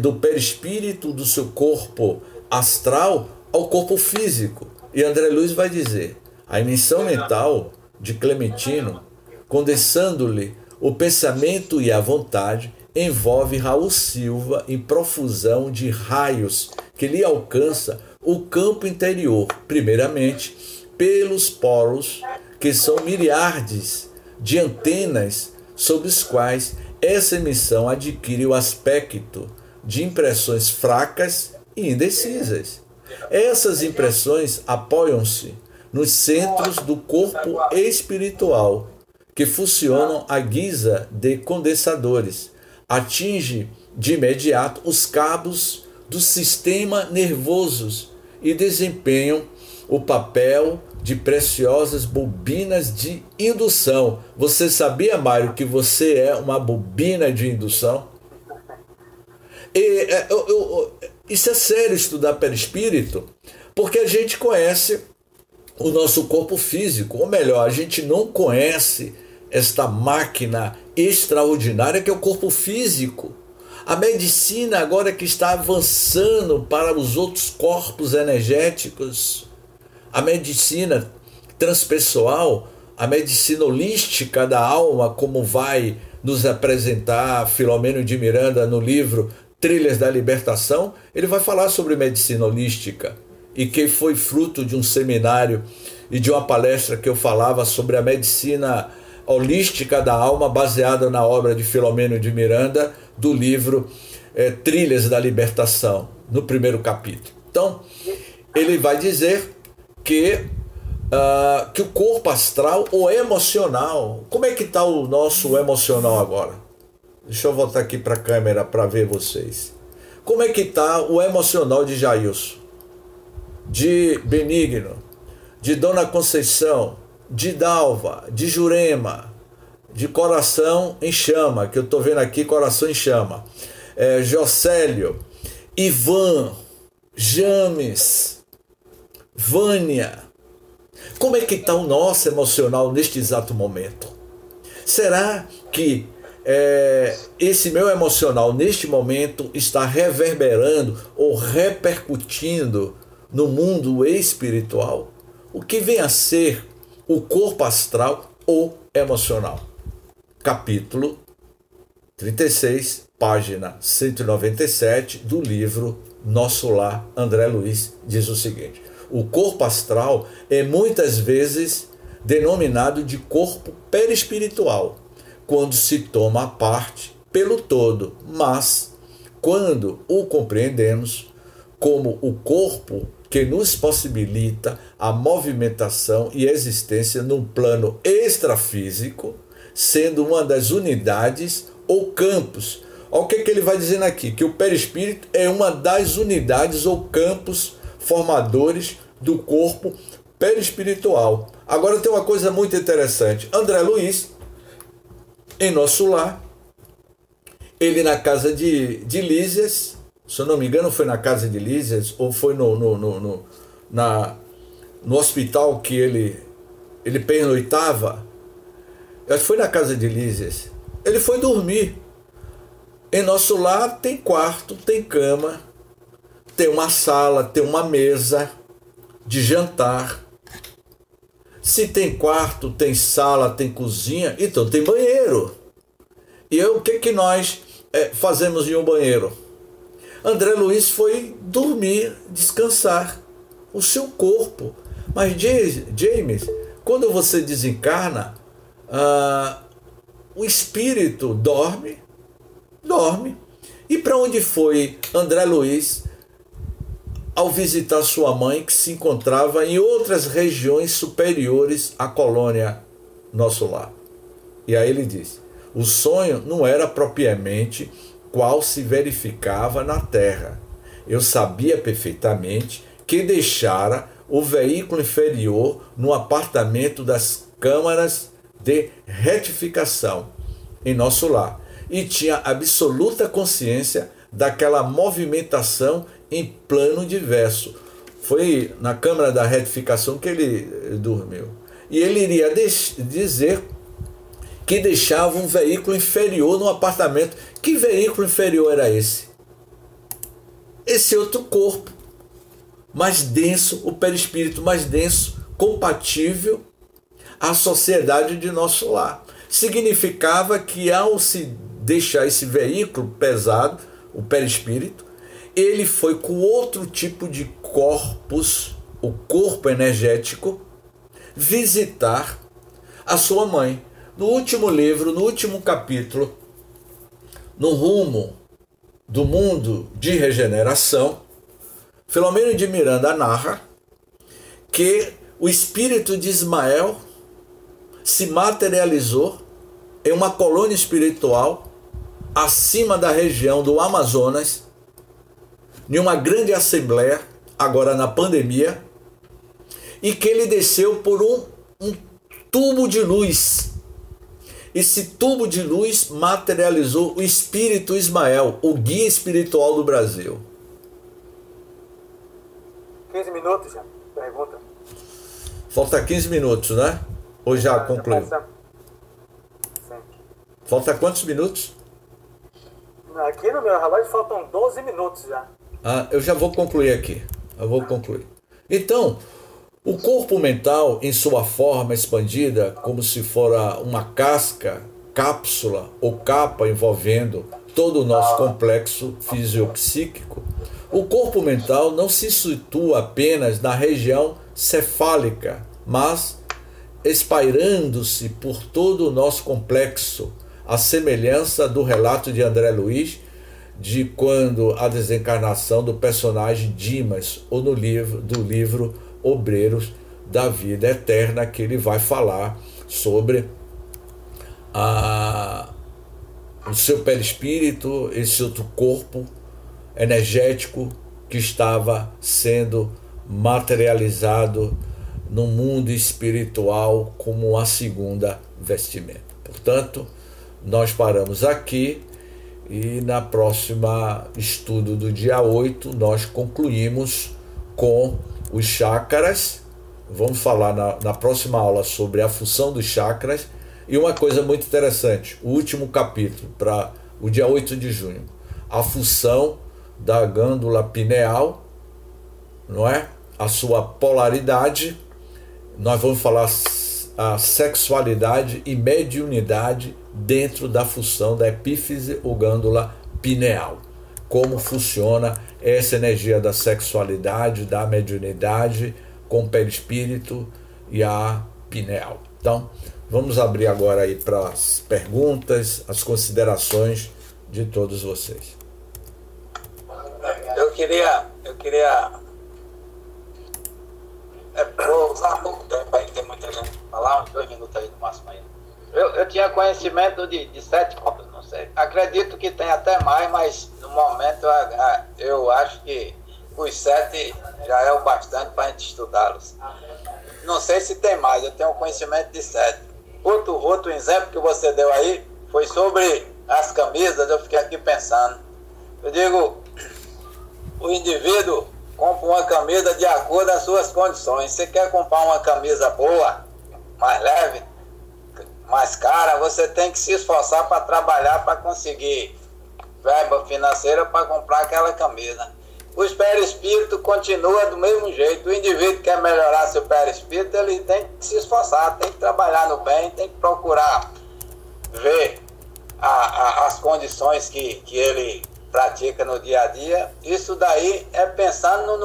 do perispírito do seu corpo astral ao corpo físico. E André Luiz vai dizer, a emissão mental de Clementino, condensando-lhe o pensamento e a vontade, envolve Raul Silva em profusão de raios que lhe alcança o campo interior, primeiramente pelos poros, que são milhares de antenas sob os quais essa emissão adquire o aspecto de impressões fracas e indecisas. Essas impressões apoiam-se nos centros do corpo espiritual, que funcionam à guisa de condensadores. Atinge de imediato os cabos do sistema nervoso e desempenham o papel de preciosas bobinas de indução. Você sabia, Mário, que você é uma bobina de indução? Isso é sério, estudar perispírito, porque a gente conhece o nosso corpo físico, ou melhor, a gente não conhece esta máquina extraordinária que é o corpo físico. A medicina agora que está avançando para os outros corpos energéticos, a medicina transpessoal, a medicina holística da alma, como vai nos apresentar Filomeno de Miranda no livro Trilhas da Libertação, ele vai falar sobre medicina holística, e que foi fruto de um seminário e de uma palestra que eu falava sobre a medicina holística da alma, baseada na obra de Filomeno de Miranda, do livro Trilhas da Libertação, no primeiro capítulo. Então, ele vai dizer que o corpo astral ou emocional, como é que está o nosso emocional agora? Deixa eu voltar aqui para a câmera para ver vocês. Como é que está o emocional de Jailson, de Benigno, de Dona Conceição, de Dalva, de Jurema, de Coração em Chama, que eu estou vendo aqui, Coração em Chama, Jocélio, Ivan, James, Vânia. Como é que está o nosso emocional neste exato momento? Será que esse meu emocional neste momento está reverberando ou repercutindo no mundo espiritual? O que vem a ser o corpo astral ou emocional? Capítulo 36, página 197 do livro Nosso Lar, André Luiz diz o seguinte: o corpo astral é muitas vezes denominado de corpo perispiritual, quando se toma a parte pelo todo, mas quando o compreendemos como o corpo que nos possibilita a movimentação e existência num plano extrafísico, sendo uma das unidades ou campos. Olha o que ele vai dizendo aqui, que o perispírito é uma das unidades ou campos formadores do corpo perispiritual. Agora tem uma coisa muito interessante. André Luiz, em Nosso Lar, ele na casa de Lísias, se eu não me engano foi na casa de Lísias, ou foi no hospital que ele pernoitava, acho que foi na casa de Lísias, ele foi dormir. Em Nosso Lar tem quarto, tem cama, tem uma sala, tem uma mesa de jantar. Se tem quarto, tem sala, tem cozinha, então tem banheiro. E o que nós fazemos em um banheiro? André Luiz foi dormir, descansar o seu corpo. Mas James, quando você desencarna, o espírito dorme. E para onde foi André Luiz ao visitar sua mãe, que se encontrava em outras regiões superiores à colônia Nosso Lar? E aí ele diz: o sonho não era propriamente qual se verificava na Terra. Eu sabia perfeitamente que deixara o veículo inferior no apartamento das câmaras de retificação em Nosso Lar e tinha absoluta consciência daquela movimentação em plano diverso. Foi na câmara da retificação que ele dormiu. E ele iria dizer que deixava um veículo inferior no apartamento. Que veículo inferior era esse? Esse outro corpo, mais denso, o perispírito mais denso, compatível à sociedade de Nosso Lar. Significava que ao se deixar esse veículo pesado, o perispírito, ele foi com outro tipo de corpos, o corpo energético, visitar a sua mãe. No último livro, no último capítulo, No Rumo do Mundo de Regeneração, Filomeno de Miranda narra que o espírito de Ismael se materializou em uma colônia espiritual acima da região do Amazonas, em uma grande assembleia, agora na pandemia, e que ele desceu por um tubo de luz. Esse tubo de luz materializou o espírito Ismael, o guia espiritual do Brasil. 15 minutos já. Pergunta. Falta 15 minutos, né? Ou já concluiu? Falta quantos minutos? Aqui no meu relógio faltam 12 minutos já. Eu já vou concluir aqui. Então, o corpo mental, em sua forma expandida, como se fora uma casca, cápsula ou capa envolvendo todo o nosso complexo fisiopsíquico, o corpo mental não se situa apenas na região cefálica, mas espairando-se por todo o nosso complexo, à semelhança do relato de André Luiz de quando a desencarnação do personagem Dimas, ou do livro Obreiros da Vida Eterna, que ele vai falar sobre o seu perispírito, esse outro corpo energético que estava sendo materializado no mundo espiritual como a segunda vestimenta. Portanto, nós paramos aqui e na próxima estudo do dia 8 nós concluímos com os chakras. Vamos falar na próxima aula sobre a função dos chakras. E uma coisa muito interessante, o último capítulo para o dia 8 de junho, a função da glândula pineal, não é? A sua polaridade. Nós vamos falar a sexualidade e mediunidade dentro da função da epífise ou glândula pineal. Como funciona essa energia da sexualidade, da mediunidade com o perispírito e a pineal. Então, vamos abrir agora aí para as perguntas, as considerações de todos vocês. Eu queria vou usar pouco tempo aí, que tem muita gente pra falar, uns 2 minutos aí no máximo aí. Eu tinha conhecimento de 7 corpos, não sei. Acredito que tem até mais, mas no momento eu acho que os 7 já é o bastante para a gente estudá-los. Não sei se tem mais, eu tenho conhecimento de 7. Outro exemplo que você deu aí foi sobre as camisas, eu fiquei aqui pensando. Eu digo, o indivíduo compra uma camisa de acordo com as suas condições. Você quer comprar uma camisa boa, mais leve, mais cara, você tem que se esforçar para trabalhar, para conseguir verba financeira para comprar aquela camisa. O perispírito continua do mesmo jeito. O indivíduo que quer melhorar seu perispírito, ele tem que se esforçar, tem que trabalhar no bem, tem que procurar ver as condições que ele pratica no dia a dia. Isso daí é pensando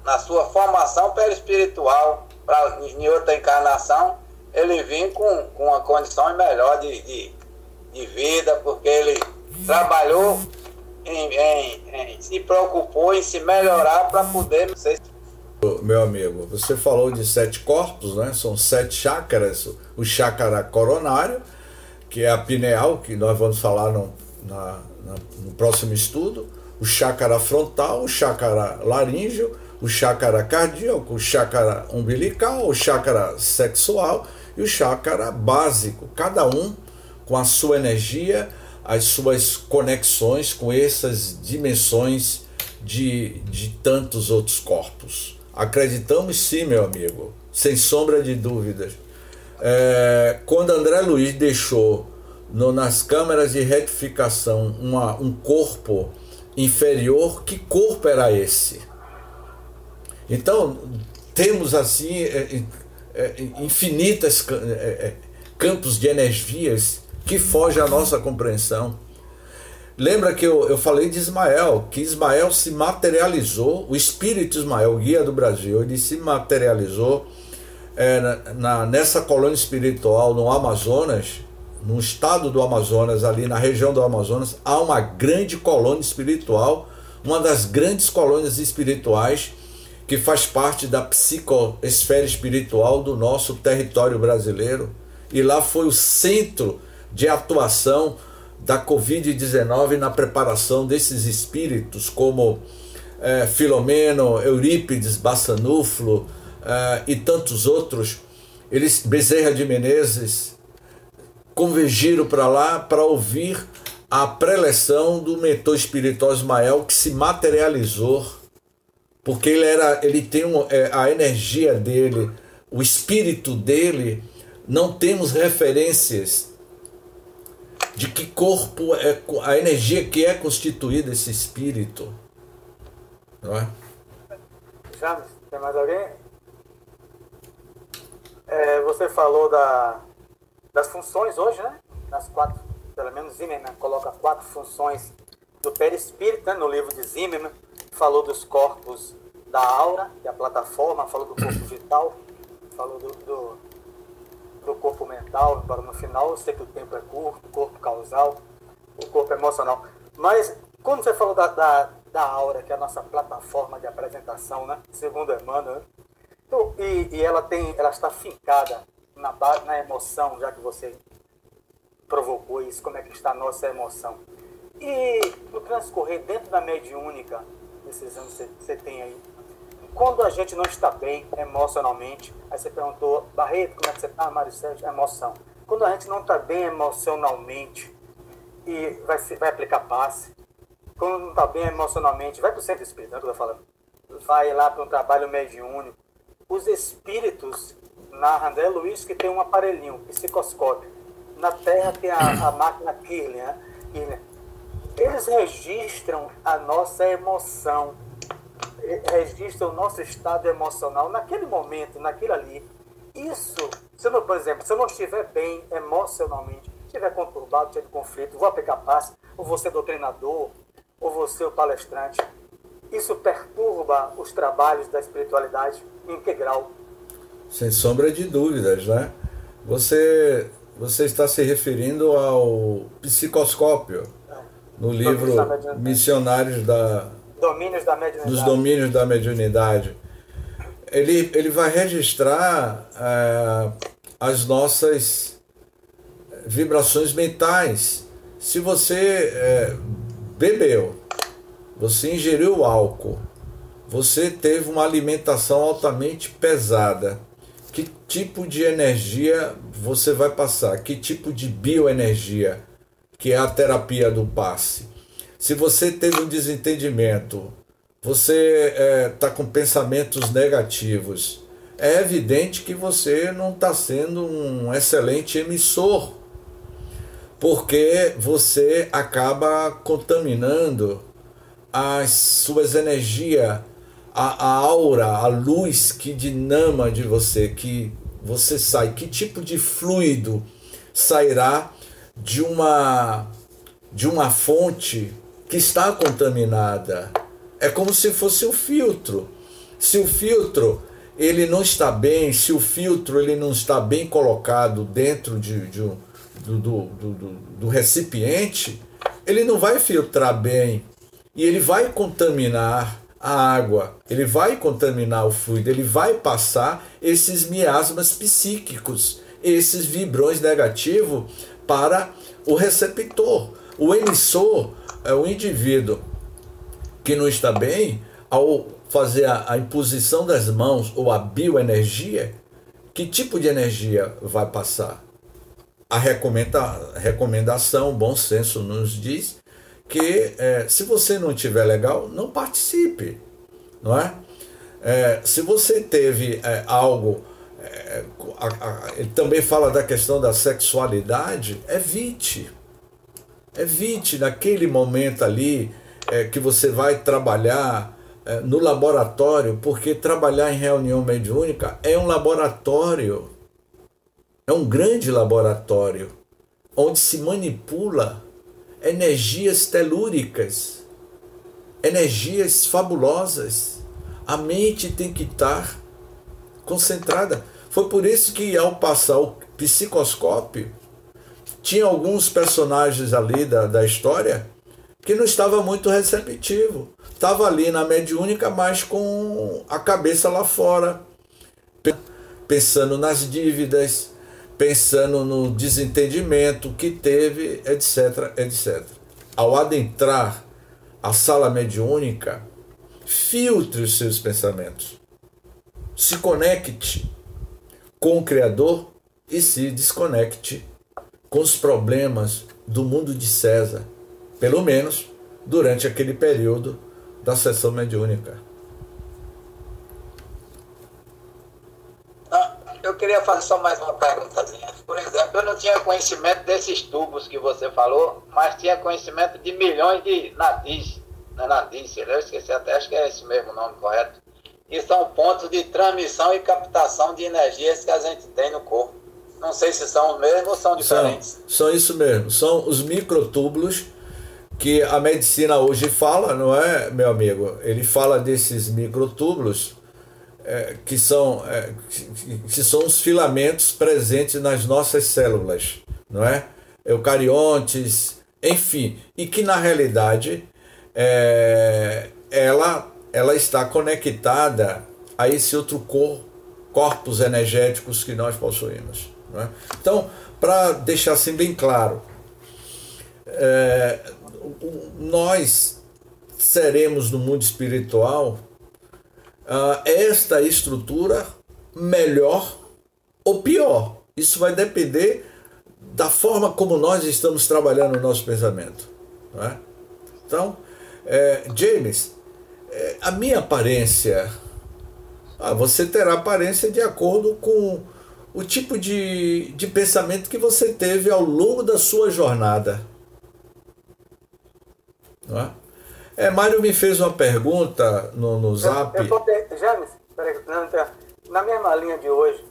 na sua formação perispiritual, para em outra encarnação ele vir com uma condição melhor de vida, porque ele trabalhou, se preocupou em se melhorar para poder... Meu amigo, você falou de 7 corpos, né? São 7 chakras. O chakra coronário, que é a pineal, que nós vamos falar no próximo estudo, o chakra frontal, o chakra laríngeo, o chakra cardíaco, o chakra umbilical, o chakra sexual e o chakra básico, cada um com a sua energia, as suas conexões com essas dimensões de tantos outros corpos. Acreditamos sim, meu amigo, sem sombra de dúvidas. Quando André Luiz deixou nas câmeras de retificação um corpo inferior, que corpo era esse? Então, temos assim infinitas campos de energias que fogem à nossa compreensão. Lembra que eu falei de Ismael, que Ismael se materializou, o espírito Ismael, o guia do Brasil, ele se materializou nessa colônia espiritual no Amazonas, no estado do Amazonas, ali na região do Amazonas, há uma grande colônia espiritual, uma das grandes colônias espirituais que faz parte da psicosfera espiritual do nosso território brasileiro. E lá foi o centro de atuação da Covid-19 na preparação desses espíritos, como Filomeno, Eurípides, Bassanuflo e tantos outros. Eles, Bezerra de Menezes, convergiram para lá para ouvir a preleção do mentor espiritual Ismael, que se materializou, porque ele tem a energia dele, o espírito dele. Não temos referências de que corpo é a energia que é constituída esse espírito, não é? James, tem mais alguém? Você falou das funções hoje, né? Das 4, pelo menos Zimmermann coloca 4 funções do perispírito, né? No livro de Zimmermann, falou dos corpos da aura, que é a plataforma, falou do corpo vital, falou do corpo mental, embora no final eu sei que o tempo é curto, o corpo causal, o corpo emocional. Mas quando você falou da aura, que é a nossa plataforma de apresentação, né? Segundo Emmanuel, né? Então, e ela está fincada na emoção, já que você provocou isso, como é que está a nossa emoção. E no transcorrer dentro da mediúnica, esses anos que você tem aí, quando a gente não está bem emocionalmente, aí você perguntou, Barreto, como é que você está, Mário Sérgio? Emoção. Quando a gente não está bem emocionalmente e vai aplicar passe, quando não está bem emocionalmente, vai para o centro espírita, né, que eu estou falando, vai lá para um trabalho mediúnico. Os espíritos, narra André Luiz, que tem um aparelhinho, um psicoscópio. Na Terra tem a máquina Kirlian, né? Eles registram a nossa emoção, registram o nosso estado emocional naquele momento, naquilo ali. Isso, por exemplo, se eu não estiver bem emocionalmente, estiver conturbado, tiver conflito, vou aplicar passe, ou vou ser doutrinador, ou vou ser o palestrante. Isso perturba os trabalhos da espiritualidade em que grau? Sem sombra de dúvidas, né? Você está se referindo ao psicoscópio, no livro Missionários nos Domínios da Mediunidade. Ele vai registrar as nossas vibrações mentais. Se você bebeu, você ingeriu álcool, você teve uma alimentação altamente pesada, que tipo de energia você vai passar? Que tipo de bioenergia, que é a terapia do passe? Se você teve um desentendimento, você está com pensamentos negativos, é evidente que você não está sendo um excelente emissor, porque você acaba contaminando as suas energias, a aura, a luz que dinama de você, que você sai. Que tipo de fluido sairá de uma fonte que está contaminada? É como se fosse um filtro. Se o filtro ele não está bem, se o filtro ele não está bem colocado dentro do recipiente, ele não vai filtrar bem e ele vai contaminar a água, ele vai contaminar o fluido, ele vai passar esses miasmas psíquicos, esses vibrões negativos para o receptor. O emissor é o indivíduo que não está bem. Ao fazer a imposição das mãos ou a bioenergia, que tipo de energia vai passar? A recomendação, o bom senso nos diz que se você não estiver legal, não participe, não é? Se você teve algo, ele também fala da questão da sexualidade, evite naquele momento ali que você vai trabalhar no laboratório, porque trabalhar em reunião mediúnica é um laboratório, é um grande laboratório, onde se manipula energias telúricas, energias fabulosas. A mente tem que estar concentrada. Foi por isso que, ao passar o psicoscópio, tinha alguns personagens ali da história que não estava muito receptivo. Estava ali na mediúnica, mas com a cabeça lá fora, pensando nas dívidas, pensando no desentendimento que teve, etc, etc. Ao adentrar a sala mediúnica, filtre os seus pensamentos. Se conecte com o Criador e se desconecte com os problemas do mundo de César, pelo menos durante aquele período da sessão mediúnica. Eu queria fazer só mais uma perguntazinha. Por exemplo, eu não tinha conhecimento desses tubos que você falou, mas tinha conhecimento de milhões de nadis. Não é nadis, eu esqueci até, acho que é esse mesmo nome correto. E são pontos de transmissão e captação de energias que a gente tem no corpo. Não sei se são os mesmos ou são diferentes. São isso mesmo, são os microtúbulos que a medicina hoje fala, não é, meu amigo? Ele fala desses microtúbulos que são os filamentos presentes nas nossas células, não é? Eucariontes, enfim, e que na realidade ela está conectada a esse outro corpos energéticos que nós possuímos, não é? Então, para deixar assim bem claro, nós seremos no mundo espiritual esta estrutura melhor ou pior. Isso vai depender da forma como nós estamos trabalhando o nosso pensamento, não é? Então, James, a minha aparência, você terá aparência de acordo com o tipo de pensamento que você teve ao longo da sua jornada, não é? Mário me fez uma pergunta no Zap. James, na mesma linha de hoje,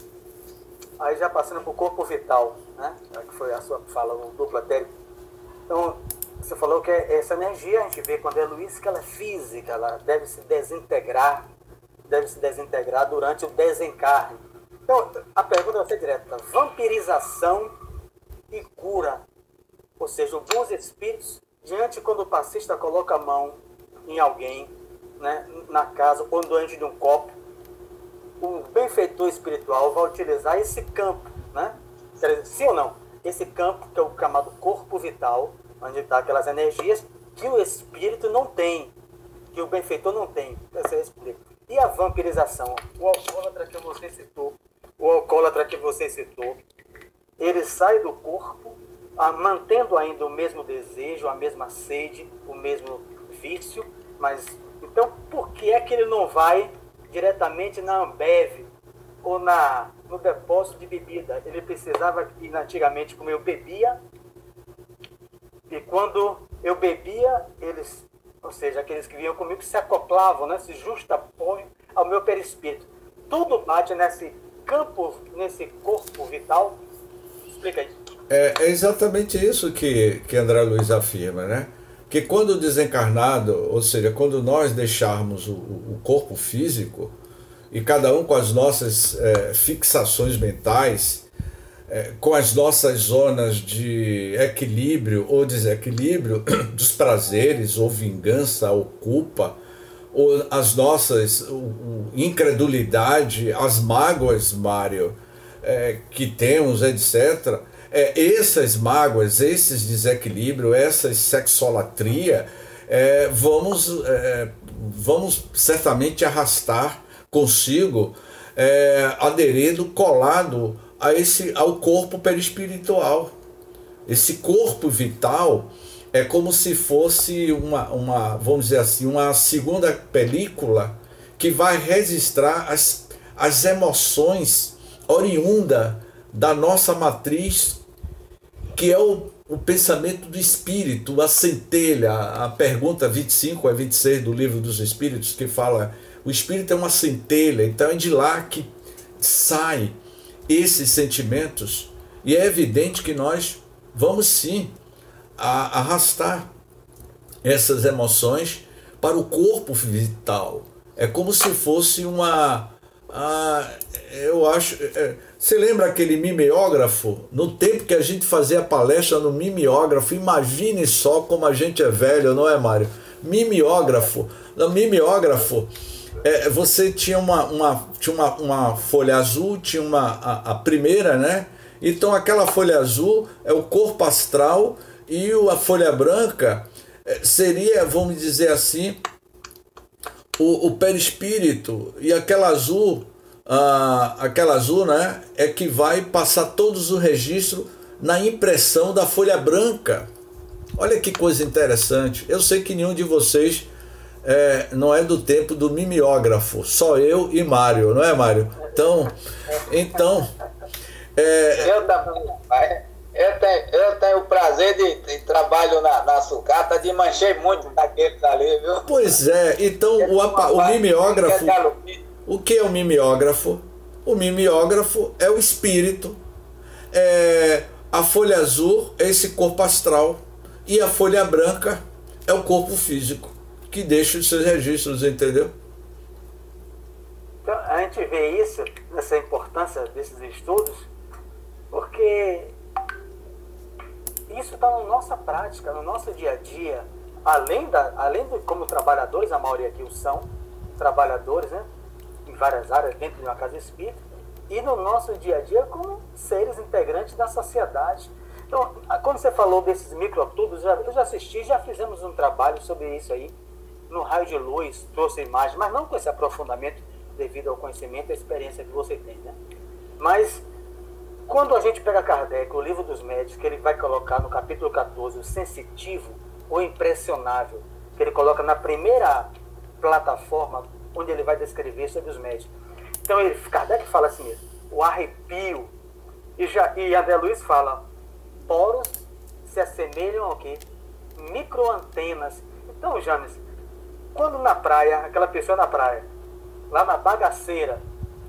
aí já passando para o corpo vital, né? Que foi a sua fala, o duplo etérico. Então, você falou que essa energia, a gente vê quando é luz, que ela é física, ela deve se desintegrar durante o desencarne. Então, a pergunta vai ser direta. Vampirização e cura. Ou seja, os bons espíritos, diante quando o passista coloca a mão em alguém, né, na casa ou diante de um copo, o benfeitor espiritual vai utilizar esse campo, né? Sim ou não? Esse campo que é o chamado corpo vital, onde está aquelas energias que o espírito não tem, que o benfeitor não tem. Você explica. E a vampirização? O alcoólatra que você citou, ele sai do corpo, mantendo ainda o mesmo desejo, a mesma sede, o mesmo vício, mas então por que é que ele não vai diretamente na Ambev ou no depósito de bebida? Ele precisava ir antigamente, como eu bebia, e quando eu bebia, eles, ou seja, aqueles que vinham comigo se acoplavam, né, se justapõem ao meu perispírito. Tudo bate nesse campo, nesse corpo vital. Explica isso. É exatamente isso que André Luiz afirma, né? Que quando o desencarnado, ou seja, quando nós deixarmos o corpo físico, e cada um com as nossas fixações mentais, com as nossas zonas de equilíbrio ou desequilíbrio, dos prazeres, ou vingança, ou culpa, ou as nossas incredulidade, as mágoas, Mário, que temos, etc., essas mágoas, esses desequilíbrios, essa sexolatria, vamos certamente arrastar consigo, aderido, colado ao corpo perispiritual. Esse corpo vital é como se fosse vamos dizer assim, uma segunda película que vai registrar as emoções oriundas da nossa matriz, que é o pensamento do espírito, a centelha, a pergunta 25 a 26 do Livro dos Espíritos, que fala, o espírito é uma centelha, então é de lá que sai esses sentimentos, e é evidente que nós vamos sim arrastar essas emoções para o corpo vital. É como se fosse eu acho... Você lembra aquele mimeógrafo? No tempo que a gente fazia palestra no mimeógrafo, imagine só como a gente é velho, não é, Mário? Mimeógrafo. No mimeógrafo, você tinha uma folha azul, tinha a primeira, né? Então aquela folha azul é o corpo astral, e a folha branca seria, vamos dizer assim, o perispírito, e aquela azul, né, é que vai passar todos os registros na impressão da folha branca. Olha que coisa interessante. Eu sei que nenhum de vocês não é do tempo do mimeógrafo, só eu e Mário, não é, Mário? Então eu também. Eu tenho o prazer de trabalho na sucata, de manchei muito daqueles ali, viu? Pois é, então o mimeógrafo... O que é o mimeógrafo? O mimeógrafo é o espírito, a folha azul é esse corpo astral, e a folha branca é o corpo físico, que deixa os seus registros, entendeu? Então, a gente vê isso, essa importância desses estudos, porque isso está na nossa prática, no nosso dia a dia, além de como trabalhadores, a maioria aqui são trabalhadores, né, em várias áreas dentro de uma casa espírita, e no nosso dia a dia como seres integrantes da sociedade. Então, quando você falou desses microtubos, eu já assisti, já fizemos um trabalho sobre isso aí, no raio de luz, trouxe imagem, mas não com esse aprofundamento devido ao conhecimento e à experiência que você tem, né? Mas quando a gente pega Kardec, o Livro dos Médiuns, que ele vai colocar no capítulo 14, o sensitivo, o impressionável, que ele coloca na primeira plataforma onde ele vai descrever sobre os médiuns. Então Kardec fala assim mesmo, o arrepio, e André Luiz fala, poros se assemelham ao quê? Microantenas. Então, James, quando na praia, aquela pessoa na praia, lá na bagaceira,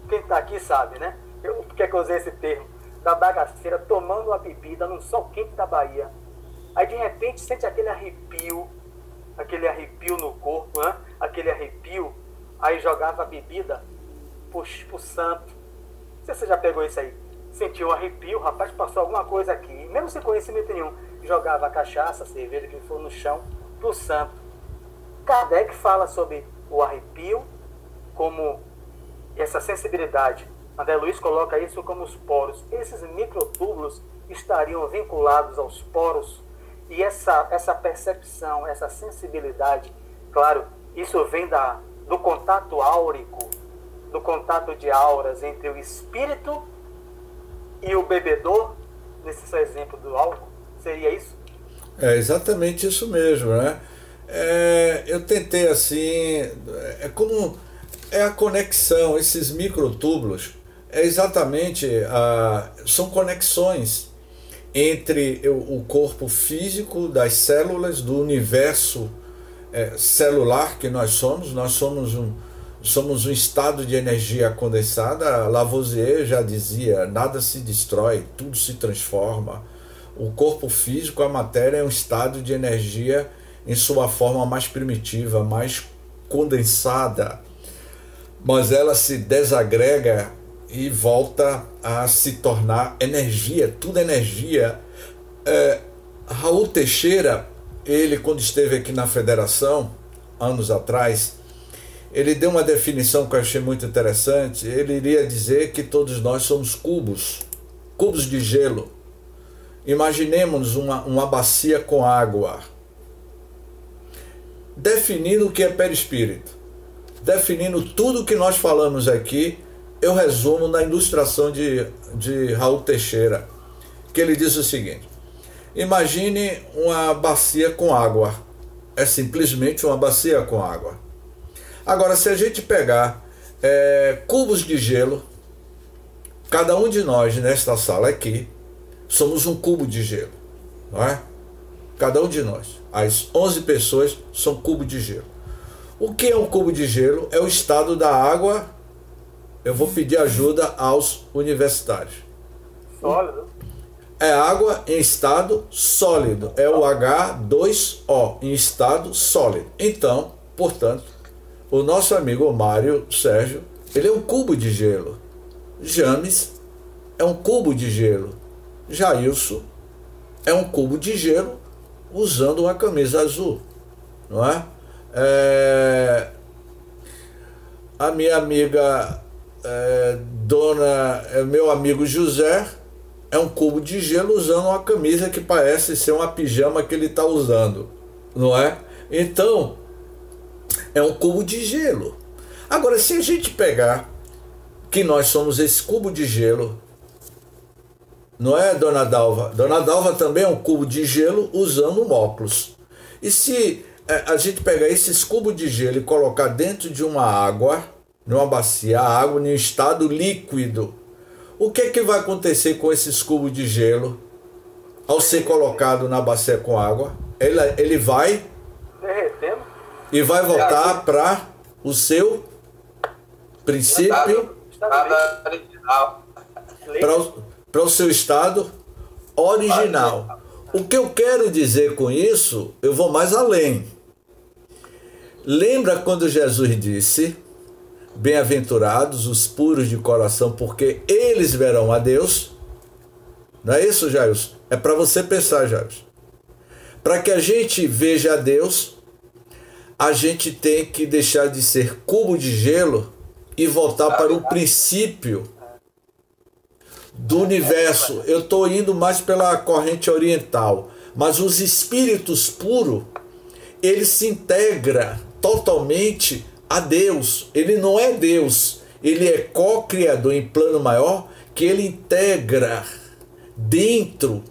quem está aqui sabe, né? Por que eu usei esse termo? Da bagaceira, tomando uma bebida num sol quente da Bahia. Aí de repente sente aquele arrepio no corpo, né? Aquele arrepio, aí jogava a bebida pro santo. sei se você já pegou isso aí. Sentiu um arrepio, o rapaz passou alguma coisa aqui, mesmo sem conhecimento nenhum, jogava cachaça, cerveja, que for no chão, pro santo. Kardec fala sobre o arrepio como essa sensibilidade. André Luiz coloca isso como os poros. Esses microtúbulos estariam vinculados aos poros, e essa percepção, essa sensibilidade, claro, isso vem do contato áurico, do contato de auras entre o espírito e o bebedor, nesse seu exemplo do álcool, seria isso? É exatamente isso mesmo, né? Eu tentei assim, é a conexão, esses microtúbulos, são conexões entre o corpo físico das células, do universo celular que nós somos um estado de energia condensada. Lavoisier já dizia, nada se destrói, tudo se transforma. O corpo físico, a matéria, é um estado de energia em sua forma mais primitiva, mais condensada, mas ela se desagrega e volta a se tornar energia, tudo energia. Raul Teixeira, ele, quando esteve aqui na Federação, anos atrás, ele deu uma definição que eu achei muito interessante. Ele iria dizer que todos nós somos cubos de gelo. Imaginemos uma bacia com água. Definindo o que é perispírito, definindo tudo o que nós falamos aqui, eu resumo na ilustração de Raul Teixeira, que ele diz o seguinte: imagine uma bacia com água. É simplesmente uma bacia com água. Agora, se a gente pegar cubos de gelo, cada um de nós nesta sala aqui somos um cubo de gelo, não é? Cada um de nós, as 11 pessoas, são cubo de gelo. O que é um cubo de gelo? É o estado da água. Eu vou pedir ajuda aos universitários. Sólido. É água em estado sólido. É o H2O, em estado sólido. Então, portanto, o nosso amigo Mário Sérgio, ele é um cubo de gelo. James é um cubo de gelo. Jailson é um cubo de gelo usando uma camisa azul, não é? A minha amiga meu amigo José é um cubo de gelo usando uma camisa que parece ser uma pijama que ele está usando, não é? Então, é um cubo de gelo. Agora, se a gente pegar que nós somos esse cubo de gelo, não é, Dona Dalva? Dona Dalva também é um cubo de gelo usando um óculos. E se a gente pegar esses cubos de gelo e colocar dentro de uma água, numa bacia, a água em estado líquido, o que é que vai acontecer com esses cubos de gelo ao ser colocado na bacia com água? Ele vai derretendo e vai voltar para o seu princípio, para o seu estado original. O que eu quero dizer com isso, eu vou mais além. Lembra quando Jesus disse: bem-aventurados os puros de coração, porque eles verão a Deus? Não é isso, Jailson? É para você pensar, Jailson. Para que a gente veja a Deus, a gente tem que deixar de ser cubo de gelo e voltar para o princípio do universo. Eu estou indo mais pela corrente oriental, mas os espíritos puros, ele se integra totalmente a Deus. Ele não é Deus, ele é co-criador em plano maior, que ele integra dentro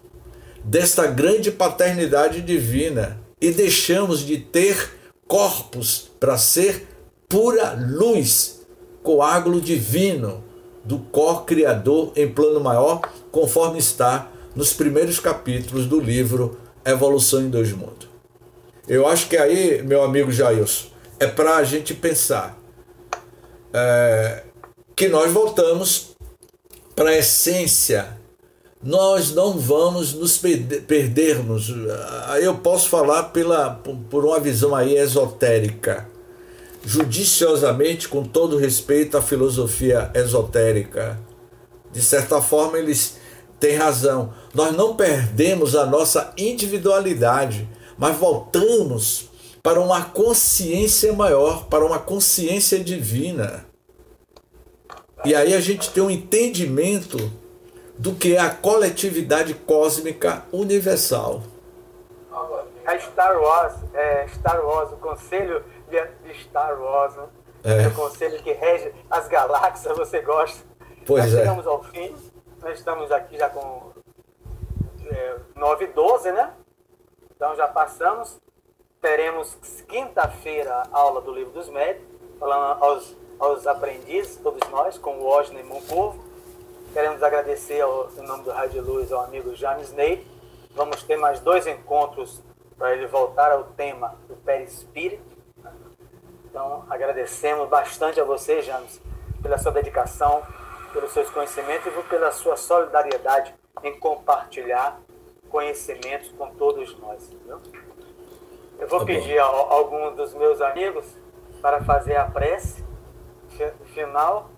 desta grande paternidade divina, e deixamos de ter corpos para ser pura luz, coágulo divino do co-criador em plano maior, conforme está nos primeiros capítulos do livro Evolução em Dois Mundos. Eu acho que aí, meu amigo Jailson, é para a gente pensar que nós voltamos para a essência. Nós não vamos nos perdermos. Eu posso falar por uma visão aí esotérica, judiciosamente, com todo respeito à filosofia esotérica. De certa forma, eles têm razão. Nós não perdemos a nossa individualidade, mas voltamos para uma consciência maior, para uma consciência divina. E aí a gente tem um entendimento do que é a coletividade cósmica universal. A Star Wars, o conselho de Star Wars, né? É o conselho que rege as galáxias, você gosta. Pois nós é. chegamos ao fim, nós estamos aqui já com 9h12, né? Então já passamos. Teremos quinta-feira a aula do Livro dos Médios, falando aos aprendizes, todos nós, com o Osner Moncovo. Queremos agradecer em nome do Rádio Luz ao amigo James Ney. Vamos ter mais 2 encontros para ele voltar ao tema do perispírito. Então, agradecemos bastante a você, James, pela sua dedicação, pelos seus conhecimentos e pela sua solidariedade em compartilhar conhecimentos com todos nós. Viu? Eu vou pedir a alguns dos meus amigos para fazer a prece final.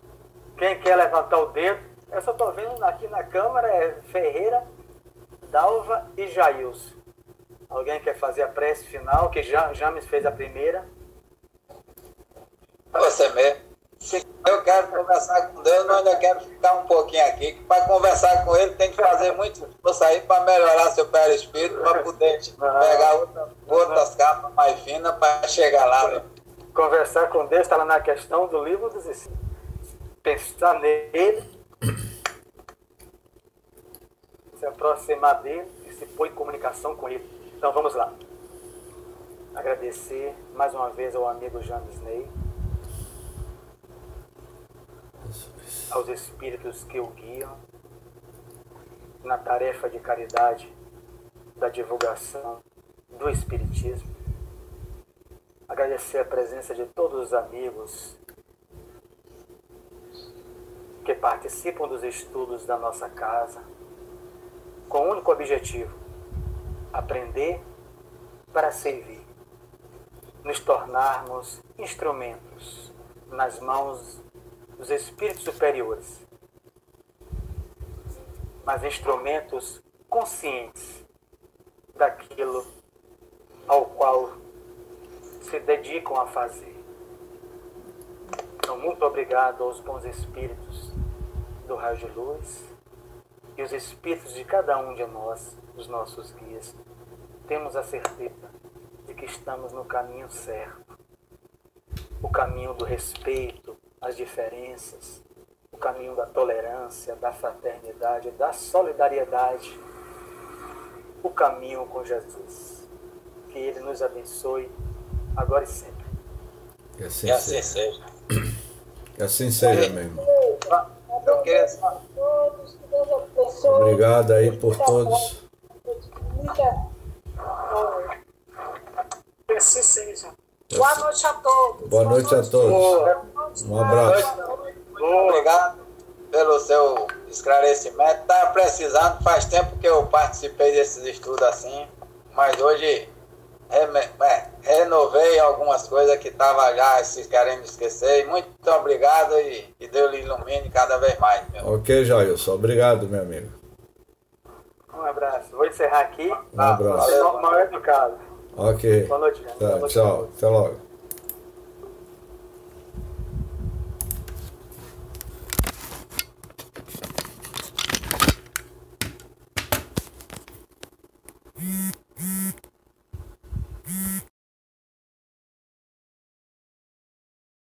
Quem quer levantar o dedo? Eu só estou vendo aqui na câmera é Ferreira, Dalva e Jailson. Alguém quer fazer a prece final, que já me fez a primeira? Você mesmo. Eu quero conversar com Deus, mas ainda quero ficar um pouquinho aqui. Para conversar com Ele tem que fazer muito esforço aí para melhorar seu perispírito, para poder pegar outras capas mais finas para chegar lá. Né? Conversar com Deus está lá na questão do Livro dos Espíritos. Pensar nele, se aproximar dele e se pôr em comunicação com ele. Então vamos lá. Agradecer mais uma vez ao amigo James Ney, aos espíritos que o guiam na tarefa de caridade da divulgação do Espiritismo. Agradecer a presença de todos os amigos que participam dos estudos da nossa casa, com o único objetivo: aprender para servir, nos tornarmos instrumentos nas mãos dos espíritos superiores, mas instrumentos conscientes daquilo ao qual se dedicam a fazer. Então, muito obrigado aos bons espíritos do Raio de Luz e os espíritos de cada um de nós, os nossos guias. Temos a certeza de que estamos no caminho certo, o caminho do respeito às diferenças, o caminho da tolerância, da fraternidade, da solidariedade, o caminho com Jesus. Que Ele nos abençoe agora e sempre. Que assim seja. Que assim seja, meu irmão. Eu queria... Obrigado aí por todos. Que assim seja. Boa noite a todos. Boa noite a todos. Um abraço. Obrigado pelo seu esclarecimento. Estava precisando, faz tempo que eu participei desses estudos assim, mas hoje renovei algumas coisas que estava já se querendo esquecer. Muito obrigado e Deus lhe ilumine cada vez mais. Meu. Ok, Jailson. Obrigado, meu amigo. Um abraço. Vou encerrar aqui. Um abraço. Mal educado. Ok. Boa noite, gente. Tá, tchau. Até logo.